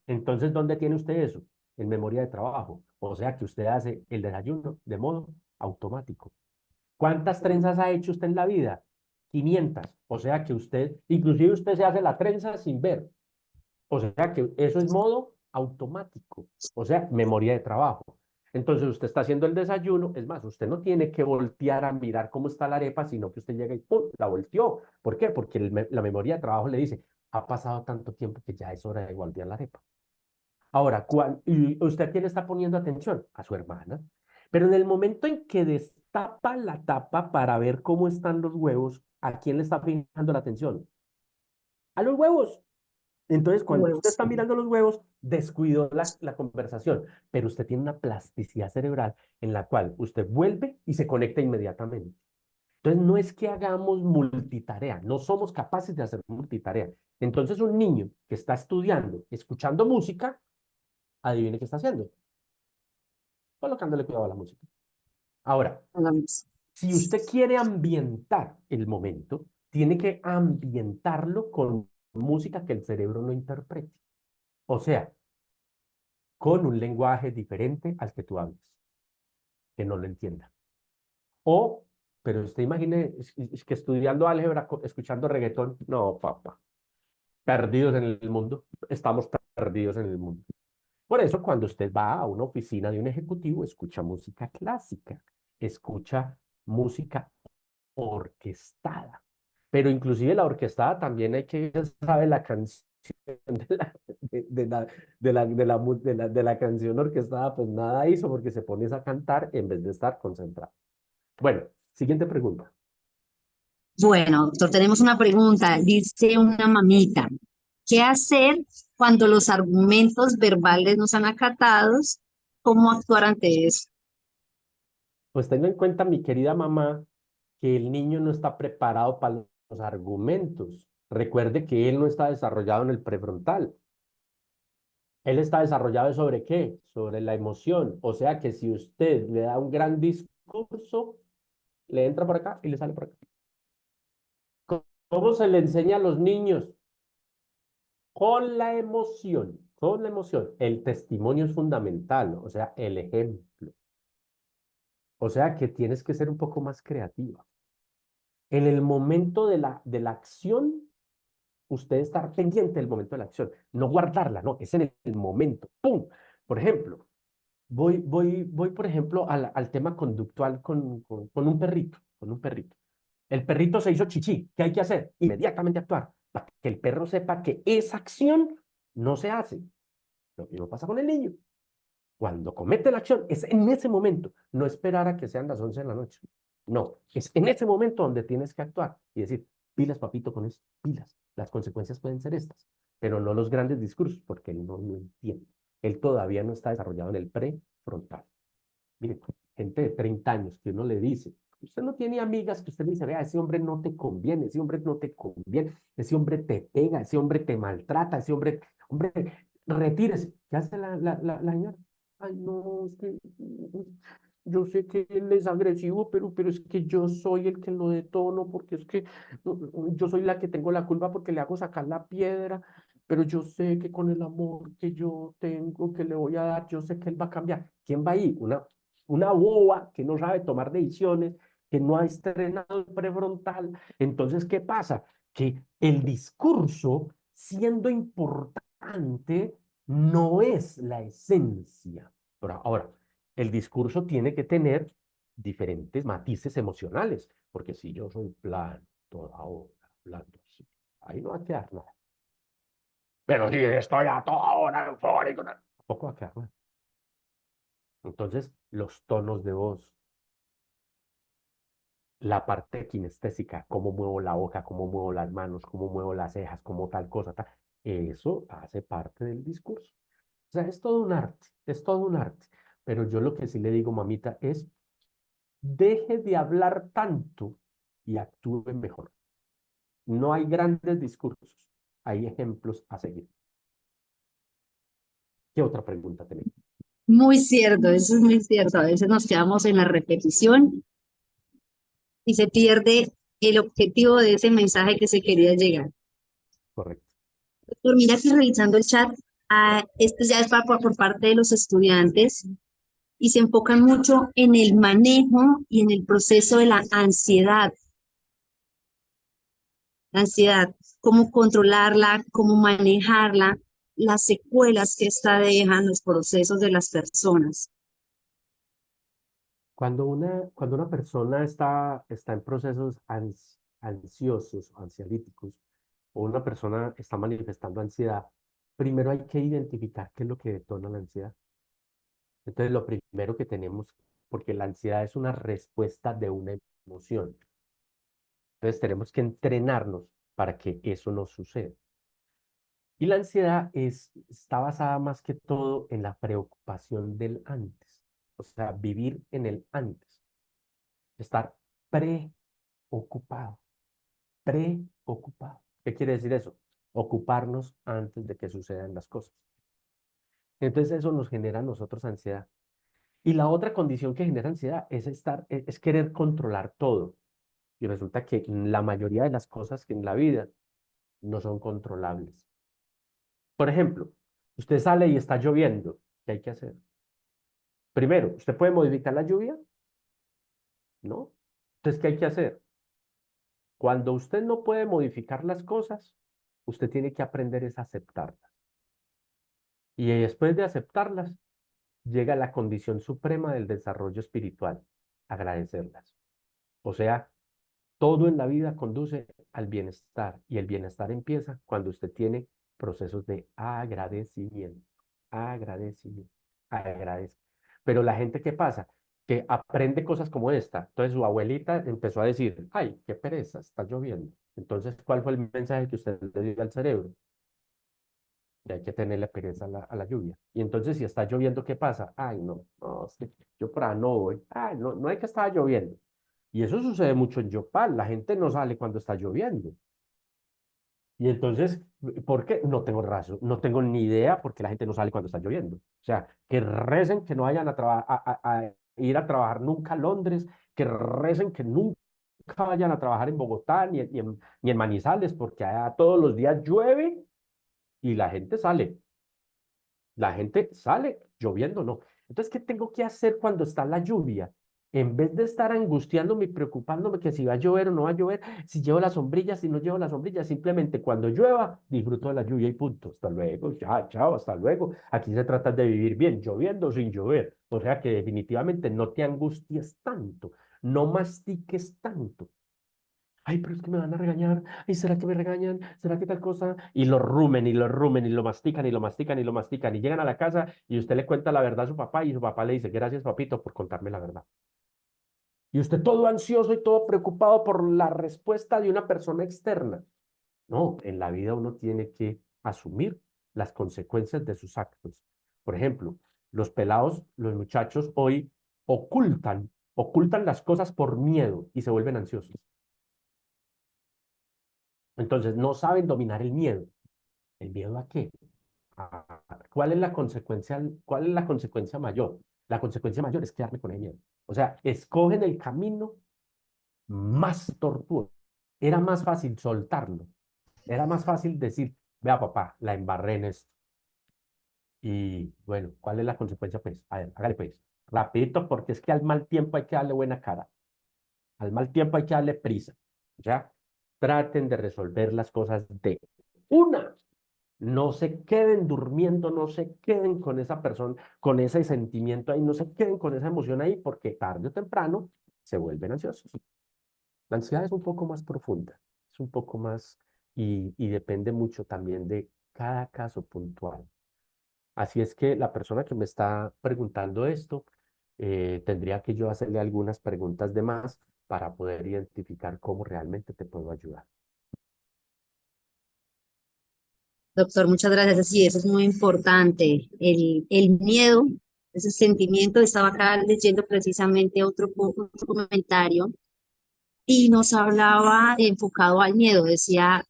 Entonces, ¿dónde tiene usted eso? En memoria de trabajo. O sea que usted hace el desayuno de modo automático. ¿Cuántas trenzas ha hecho usted en la vida? 500. O sea que inclusive usted se hace la trenza sin ver. O sea que eso es modo automático. O sea, memoria de trabajo. Entonces usted está haciendo el desayuno, es más, usted no tiene que voltear a mirar cómo está la arepa, sino que usted llega y ¡pum! La volteó. ¿Por qué? Porque la memoria de trabajo le dice, ha pasado tanto tiempo que ya es hora de voltear la arepa. Ahora, ¿y usted a quién le está poniendo atención? A su hermana. Pero en el momento en que destapa la tapa para ver cómo están los huevos, ¿a quién le está fijando la atención? A los huevos. Entonces, cuando usted Huevos. está mirando los huevos, descuidó la conversación, pero usted tiene una plasticidad cerebral en la cual usted vuelve y se conecta inmediatamente. Entonces, no es que hagamos multitarea, no somos capaces de hacer multitarea. Entonces, un niño que está estudiando, escuchando música, adivine qué está haciendo, colocándole cuidado a la música. Ahora, Hagamos. si usted quiere ambientar el momento, tiene que ambientarlo con música que el cerebro no interprete. O sea, con un lenguaje diferente al que tú hables, que no lo entienda. O, pero usted imagine es que estudiando álgebra, escuchando reggaetón, no, papá, perdidos en el mundo, estamos perdidos en el mundo. Por eso, cuando usted va a una oficina de un ejecutivo, escucha música clásica, escucha música orquestada. Pero inclusive la orquestada también hay que saber la canción de la canción orquestada, pues nada hizo porque se pone a cantar en vez de estar concentrado. Bueno, siguiente pregunta. Bueno, doctor, tenemos una pregunta. Dice una mamita, ¿qué hacer cuando los argumentos verbales no son acatados? ¿Cómo actuar ante eso? Pues tenga en cuenta, mi querida mamá, que el niño no está preparado para los argumentos. Recuerde que él no está desarrollado en el prefrontal. Él está desarrollado sobre qué? Sobre la emoción. O sea que si usted le da un gran discurso, le entra por acá y le sale por acá. ¿Cómo se le enseña a los niños? Con la emoción, con la emoción. El testimonio es fundamental, o sea, el ejemplo. O sea que tienes que ser un poco más creativa. En el momento de la acción, usted estar pendiente del momento de la acción, no guardarla, no, es en el momento. ¡Pum! Por ejemplo, voy por ejemplo, al tema conductual con un perrito, con un perrito. El perrito se hizo chichi. ¿Qué hay que hacer? Inmediatamente actuar, para que el perro sepa que esa acción no se hace. Lo mismo pasa con el niño. Cuando comete la acción, es en ese momento, no esperar a que sean las 11 de la noche. No, es en ese momento donde tienes que actuar y decir, pilas, papito, con esto, pilas. Las consecuencias pueden ser estas, pero no los grandes discursos, porque él no lo entiende. Él todavía no está desarrollado en el prefrontal. Mire, gente de 30 años que uno le dice, usted no tiene amigas que usted le dice, vea, ese hombre no te conviene, ese hombre no te conviene, ese hombre te pega, ese hombre te maltrata, ese hombre, retírese. ¿Qué hace la señora? Ay, no, es que yo sé que él es agresivo, pero es que yo soy el que lo detono, porque es que yo soy la que tengo la culpa porque le hago sacar la piedra, pero yo sé que con el amor que yo tengo, que le voy a dar, yo sé que él va a cambiar. ¿Quién va ahí? Una boba que no sabe tomar decisiones, que no ha estrenado el prefrontal. Entonces, ¿qué pasa? Que el discurso, siendo importante, no es la esencia. Pero ahora, el discurso tiene que tener diferentes matices emocionales, porque si yo soy plano, toda hora, hablando así, ahí no va a quedar nada. Pero si estoy a toda hora eufórico, tampoco va a quedar nada. Entonces, los tonos de voz, la parte kinestésica, cómo muevo la boca, cómo muevo las manos, cómo muevo las cejas, cómo tal cosa, tal, eso hace parte del discurso. O sea, es todo un arte, es todo un arte. Pero yo lo que sí le digo, mamita, es deje de hablar tanto y actúe mejor. No hay grandes discursos, hay ejemplos a seguir. ¿Qué otra pregunta tenemos? Muy cierto, eso es muy cierto. A veces nos quedamos en la repetición y se pierde el objetivo de ese mensaje que se quería llegar. Correcto. Doctor, mira que revisando el chat, esto ya es por parte de los estudiantes y se enfocan mucho en el manejo y en el proceso de la ansiedad. La ansiedad, cómo controlarla, cómo manejarla, las secuelas que esta deja en los procesos de las personas. Cuando una persona está en procesos ansiosos, ansiolíticos, o una persona está manifestando ansiedad, primero hay que identificar qué es lo que detona la ansiedad. Entonces, lo primero que tenemos, porque la ansiedad es una respuesta de una emoción. Entonces, tenemos que entrenarnos para que eso no suceda. Y la ansiedad está basada más que todo en la preocupación del antes, o sea, vivir en el antes, estar preocupado, preocupado. ¿Qué quiere decir eso? Ocuparnos antes de que sucedan las cosas. Entonces eso nos genera a nosotros ansiedad. Y la otra condición que genera ansiedad es querer controlar todo. Y resulta que la mayoría de las cosas que en la vida no son controlables. Por ejemplo, usted sale y está lloviendo. ¿Qué hay que hacer? Primero, ¿usted puede modificar la lluvia? ¿No? Entonces, ¿qué hay que hacer? Cuando usted no puede modificar las cosas, usted tiene que aprender es a aceptarlas. Y después de aceptarlas, llega la condición suprema del desarrollo espiritual, agradecerlas. O sea, todo en la vida conduce al bienestar y el bienestar empieza cuando usted tiene procesos de agradecimiento, agradecimiento, agradece. Pero la gente, ¿qué pasa? Que aprende cosas como esta. Entonces su abuelita empezó a decir, ay, qué pereza, está lloviendo. Entonces, ¿cuál fue el mensaje que usted le dio al cerebro? Y hay que tenerle pereza a la lluvia. Y entonces, si está lloviendo, ¿qué pasa? Ay, no, no, es que yo por ahí no voy. Ay, no, no hay que estar lloviendo. Y eso sucede mucho en Yopal. La gente no sale cuando está lloviendo. Y entonces, ¿por qué? No tengo razón, no tengo ni idea por qué la gente no sale cuando está lloviendo. O sea, que recen que no vayan a ir a trabajar nunca a Londres, que recen que nunca vayan a trabajar en Bogotá ni en Manizales, porque allá todos los días llueve y la gente sale. La gente sale lloviendo, ¿no? Entonces, ¿qué tengo que hacer cuando está la lluvia? En vez de estar angustiándome y preocupándome que si va a llover o no va a llover, si llevo la sombrilla, si no llevo la sombrilla, simplemente cuando llueva, disfruto de la lluvia y punto. Hasta luego, ya, chao, hasta luego. Aquí se trata de vivir bien, lloviendo o sin llover. O sea que definitivamente no te angusties tanto, no mastiques tanto. Ay, pero es que me van a regañar. Ay, ¿será que me regañan? ¿Será que tal cosa? Y lo rumen y lo rumen y lo mastican y lo mastican y lo mastican. Y llegan a la casa y usted le cuenta la verdad a su papá y su papá le dice, gracias, papito, por contarme la verdad. Y usted todo ansioso y todo preocupado por la respuesta de una persona externa. No, en la vida uno tiene que asumir las consecuencias de sus actos. Por ejemplo, los pelados, los muchachos hoy ocultan las cosas por miedo y se vuelven ansiosos. Entonces, no saben dominar el miedo. ¿El miedo a qué? ¿Cuál es la consecuencia, cuál es la consecuencia mayor? La consecuencia mayor es quedarme con el miedo. O sea, escogen el camino más tortuoso. Era más fácil soltarlo. Era más fácil decir, vea papá, la embarré en esto. Y bueno, ¿cuál es la consecuencia? Pues, a ver, hágale pues, rapidito, porque es que al mal tiempo hay que darle buena cara. Al mal tiempo hay que darle prisa. O sea, traten de resolver las cosas de una. No se queden durmiendo, no se queden con esa persona, con ese sentimiento ahí, no se queden con esa emoción ahí, porque tarde o temprano se vuelven ansiosos. La ansiedad es un poco más profunda, es un poco más y depende mucho también de cada caso puntual. Así es que la persona que me está preguntando esto, tendría que yo hacerle algunas preguntas de más para poder identificar cómo realmente te puedo ayudar. Doctor, muchas gracias. Sí, eso es muy importante. El miedo, ese sentimiento, estaba acá leyendo precisamente otro comentario y nos hablaba enfocado al miedo. Decía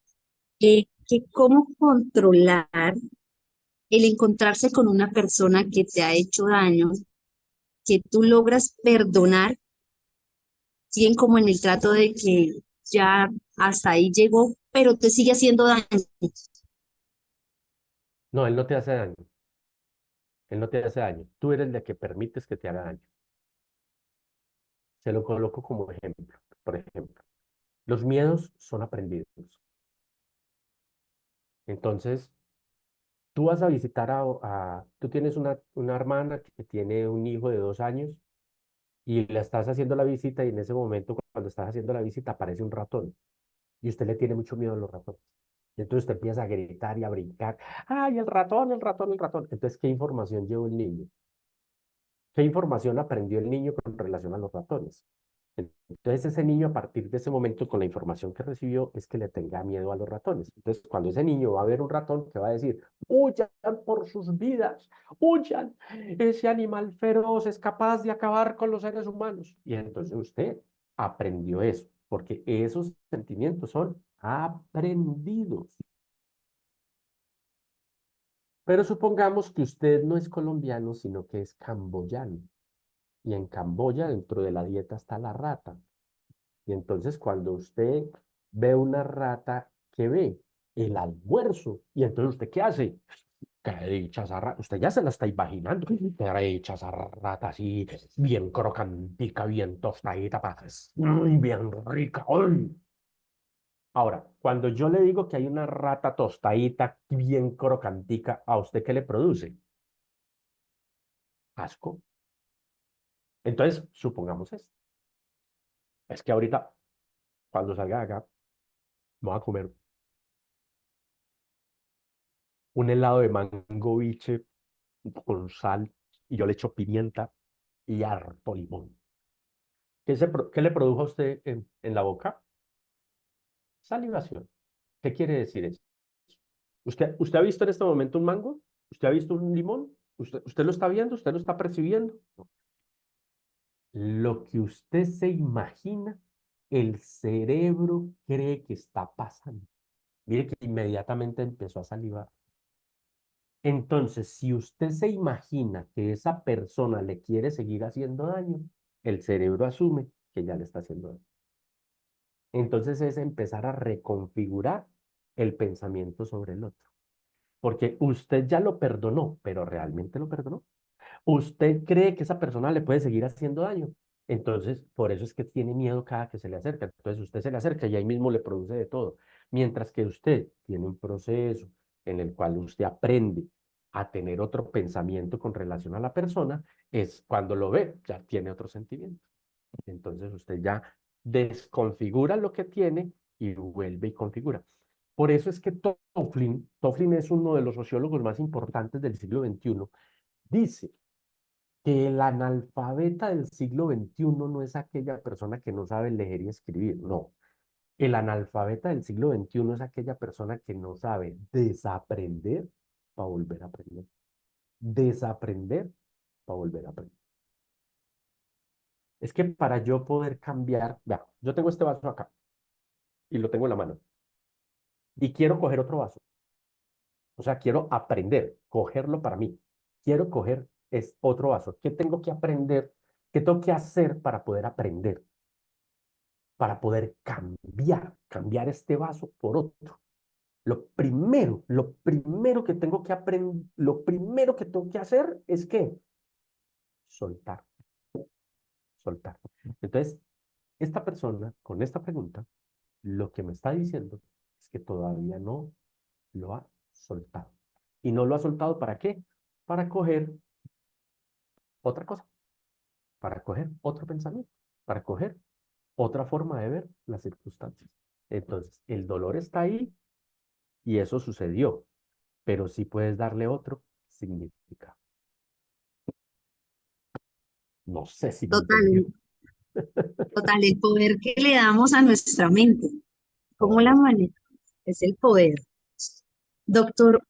que cómo controlar el encontrarse con una persona que te ha hecho daño, que tú logras perdonar, siguen como en el trato de que ya hasta ahí llegó, pero te sigue haciendo daño. No, él no te hace daño. Él no te hace daño. Tú eres la que permites que te haga daño. Se lo coloco como ejemplo. Por ejemplo, los miedos son aprendidos. Entonces, tú vas a visitar tú tienes una hermana que tiene un hijo de 2 años y le estás haciendo la visita y en ese momento, cuando estás haciendo la visita, aparece un ratón y usted le tiene mucho miedo a los ratones. Y entonces usted empieza a gritar y a brincar. ¡Ay, el ratón, el ratón, el ratón! Entonces, ¿qué información llevó el niño? ¿Qué información aprendió el niño con relación a los ratones? Entonces ese niño a partir de ese momento con la información que recibió es que le tenga miedo a los ratones. Entonces cuando ese niño va a ver un ratón, ¿qué va a decir? Huyan por sus vidas, huyan. Ese animal feroz es capaz de acabar con los seres humanos. Y entonces usted aprendió eso, porque esos sentimientos son aprendidos. Pero supongamos que usted no es colombiano, sino que es camboyano. Y en Camboya, dentro de la dieta está la rata. Y entonces cuando usted ve una rata, ¿qué ve? El almuerzo. Y entonces usted, ¿qué hace? Qué dicha esa rata. Usted ya se la está imaginando. Qué dicha esa rata así, bien crocantica, bien tostadita, bien rica. ¡Ay! Ahora, cuando yo le digo que hay una rata tostadita, bien crocantica, ¿a usted qué le produce? Asco. Entonces, supongamos esto. Es que ahorita, cuando salga de acá, me voy a comer un helado de mango biche con sal y yo le echo pimienta y harto limón. ¿Qué le produjo a usted en la boca? Salivación. ¿Qué quiere decir eso? ¿Usted ha visto en este momento un mango? ¿Usted ha visto un limón? ¿Usted lo está viendo? ¿Usted lo está percibiendo? No. Lo que usted se imagina, el cerebro cree que está pasando. Mire que inmediatamente empezó a salivar. Entonces, si usted se imagina que esa persona le quiere seguir haciendo daño, el cerebro asume que ya le está haciendo daño. Entonces es empezar a reconfigurar el pensamiento sobre el otro. Porque usted ya lo perdonó, pero ¿realmente lo perdonó? Usted cree que esa persona le puede seguir haciendo daño. Entonces, por eso es que tiene miedo cada que se le acerca. Entonces, usted se le acerca y ahí mismo le produce de todo. Mientras que usted tiene un proceso en el cual usted aprende a tener otro pensamiento con relación a la persona, es cuando lo ve, ya tiene otro sentimiento. Entonces, usted ya desconfigura lo que tiene y vuelve y configura. Por eso es que Tofflin es uno de los sociólogos más importantes del siglo XXI, dice que el analfabeta del siglo XXI no es aquella persona que no sabe leer y escribir, no. El analfabeta del siglo XXI es aquella persona que no sabe desaprender para volver a aprender. Desaprender para volver a aprender. Es que para yo poder cambiar, vea, yo tengo este vaso acá y lo tengo en la mano y quiero coger otro vaso. O sea, quiero aprender, cogerlo para mí. Quiero coger otro vaso. ¿Qué tengo que aprender? ¿Qué tengo que hacer para poder aprender? Para poder cambiar este vaso por otro. Lo primero que tengo que aprender, lo primero que tengo que hacer es que soltar, soltar. Entonces, esta persona con esta pregunta, lo que me está diciendo es que todavía no lo ha soltado. ¿Y no lo ha soltado para qué? Para coger otra cosa, para coger otro pensamiento, para coger otra forma de ver las circunstancias. Entonces, el dolor está ahí y eso sucedió, pero sí puedes darle otro significado. No sé si me Total, entendió. Total, el poder que le damos a nuestra mente. ¿Cómo la Correcto. maneja? Es el poder. Doctor,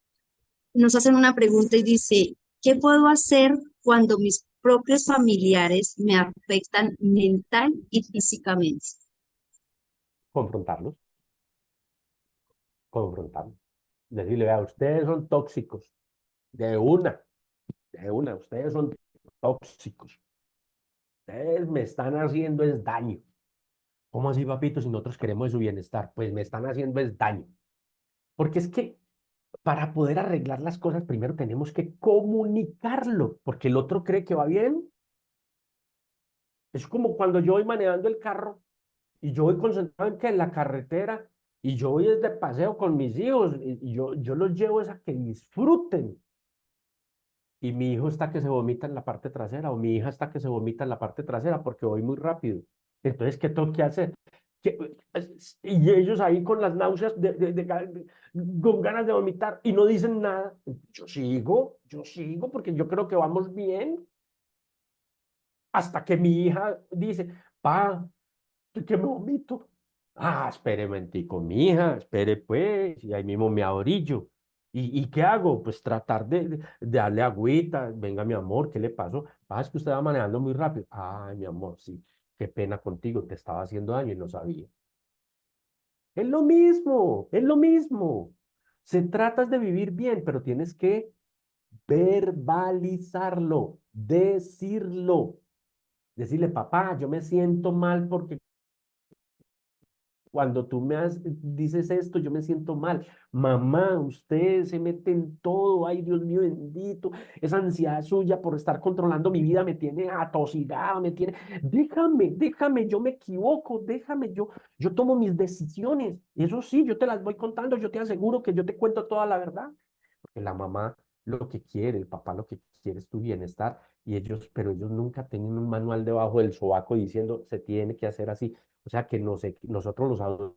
nos hacen una pregunta y dice, ¿qué puedo hacer cuando mis propios familiares me afectan mental y físicamente? Confrontarlos, confrontarlos. Decirle, vea, ustedes son tóxicos. De una, ustedes son tóxicos. Ustedes me están haciendo es daño. ¿Cómo así, papito? Si nosotros queremos su bienestar, pues me están haciendo es daño. Porque es que para poder arreglar las cosas, primero tenemos que comunicarlo, porque el otro cree que va bien. Es como cuando yo voy manejando el carro y yo voy concentrado en que en la carretera y yo voy de paseo con mis hijos y yo los llevo es a que disfruten. Y mi hijo está que se vomita en la parte trasera o mi hija está que se vomita en la parte trasera porque voy muy rápido. Entonces, ¿qué tengo que hacer? Y ellos ahí con las náuseas, con ganas de vomitar y no dicen nada. Yo sigo porque yo creo que vamos bien. Hasta que mi hija dice, pa, que me vomito. Ah, espere un momentico, mi hija, espere pues, y ahí mismo me ahorillo. ¿Y qué hago? Pues tratar de darle agüita, venga mi amor, ¿qué le pasó? Ah, es que usted va manejando muy rápido. Ay, mi amor, sí, qué pena contigo, te estaba haciendo daño y no sabía. Es lo mismo, es lo mismo. Se trata de vivir bien, pero tienes que verbalizarlo, decirlo. Decirle, papá, yo me siento mal porque cuando dices esto, yo me siento mal. Mamá, usted se mete en todo. Ay, Dios mío bendito. Esa ansiedad suya por estar controlando mi vida me tiene atosigada, me tiene. Déjame, yo me equivoco, yo tomo mis decisiones. Eso sí, yo te las voy contando, yo te aseguro que yo te cuento toda la verdad. Porque la mamá lo que quiere, el papá lo que quiere es tu bienestar. Pero ellos nunca tienen un manual debajo del sobaco diciendo se tiene que hacer así. O sea que nosotros los adultos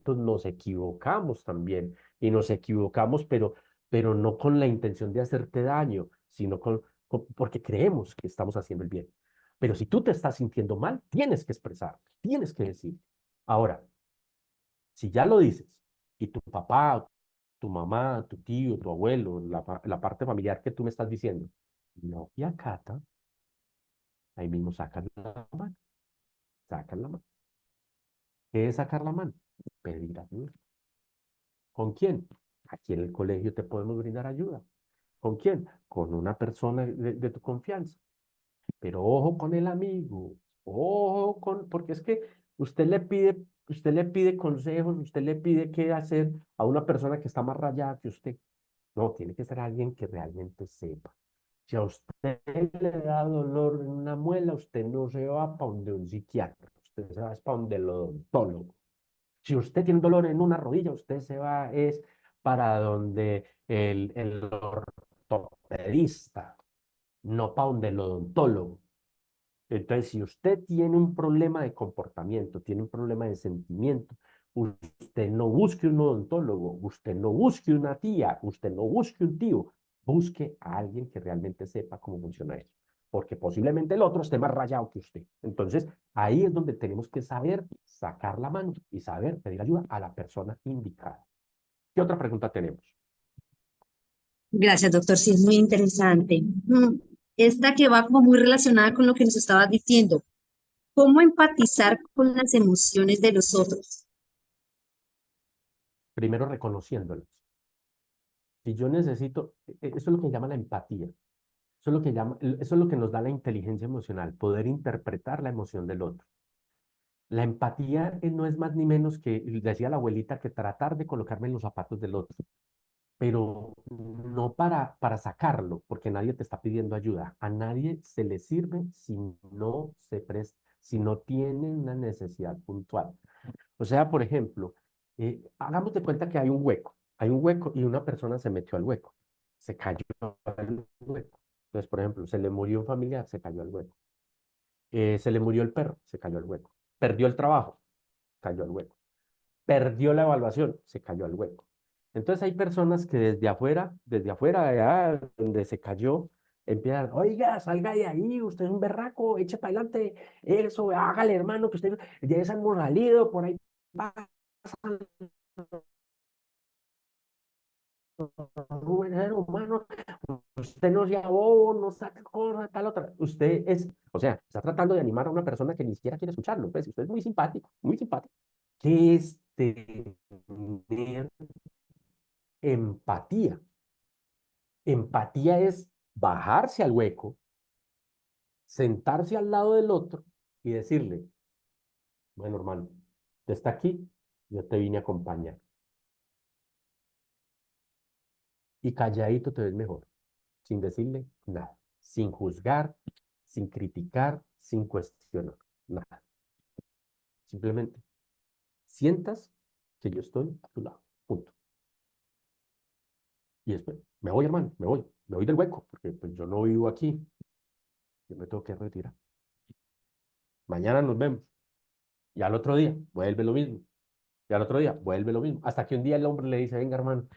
nos equivocamos también y nos equivocamos, pero no con la intención de hacerte daño, sino porque creemos que estamos haciendo el bien. Pero si tú te estás sintiendo mal, tienes que expresar, tienes que decir. Ahora, si ya lo dices y tu papá, tu mamá, tu tío, tu abuelo, la parte familiar que tú me estás diciendo, no y acata, ahí mismo sacan la mano. ¿Qué es sacar la mano? Pedir ayuda. ¿Con quién? Aquí en el colegio te podemos brindar ayuda. ¿Con quién? Con una persona de tu confianza. Pero ojo con el amigo, porque es que usted le pide consejos, usted le pide qué hacer a una persona que está más rayada que usted. No, tiene que ser alguien que realmente sepa. Si a usted le da dolor en una muela, usted no se va para donde un psiquiatra, usted se va para donde el odontólogo. Si usted tiene dolor en una rodilla, usted se va es para donde el ortopedista, no para donde el odontólogo. Entonces, si usted tiene un problema de comportamiento, tiene un problema de sentimiento, usted no busque un odontólogo, usted no busque una tía, usted no busque un tío, busque a alguien que realmente sepa cómo funciona eso, porque posiblemente el otro esté más rayado que usted. Entonces, ahí es donde tenemos que saber sacar la mano y saber pedir ayuda a la persona indicada. ¿Qué otra pregunta tenemos? Gracias, doctor. Sí, es muy interesante. Esta que va como muy relacionada con lo que nos estabas diciendo. ¿Cómo empatizar con las emociones de los otros? Primero, reconociéndolas. Si yo necesito, eso es lo que llama la empatía. Eso es lo que nos da la inteligencia emocional, poder interpretar la emoción del otro. La empatía no es más ni menos que, decía la abuelita, que tratar de colocarme en los zapatos del otro, pero no para sacarlo, porque nadie te está pidiendo ayuda. A nadie se le sirve si no tiene una necesidad puntual. O sea, por ejemplo, hagamos de cuenta que hay un hueco y una persona se metió al hueco, se cayó al hueco. Entonces, por ejemplo, se le murió un familiar, se cayó al hueco. Se le murió el perro, se cayó al hueco. Perdió el trabajo, cayó al hueco. Perdió la evaluación, se cayó al hueco. Entonces hay personas que desde afuera, allá donde se cayó, empiezan, oiga, salga de ahí, usted es un berraco, eche para adelante, eso, hágale, hermano, que usted ya es salido, por ahí pasa un ser humano, usted no sea bobo, no saca cosa, tal otra. Usted es, o sea, está tratando de animar a una persona que ni siquiera quiere escucharlo. Pues usted es muy simpático, muy simpático. ¿Qué es tener empatía? Empatía es bajarse al hueco, sentarse al lado del otro y decirle, bueno, hermano, usted está aquí, yo te vine a acompañar. Y calladito te ves mejor, sin decirle nada, sin juzgar, sin criticar, sin cuestionar, nada. Simplemente sientas que yo estoy a tu lado, punto. Y después, me voy, hermano, me voy del hueco, porque pues, yo no vivo aquí, yo me tengo que retirar. Mañana nos vemos. Y al otro día, vuelve lo mismo. Y al otro día, vuelve lo mismo. Hasta que un día el hombre le dice, venga, hermano,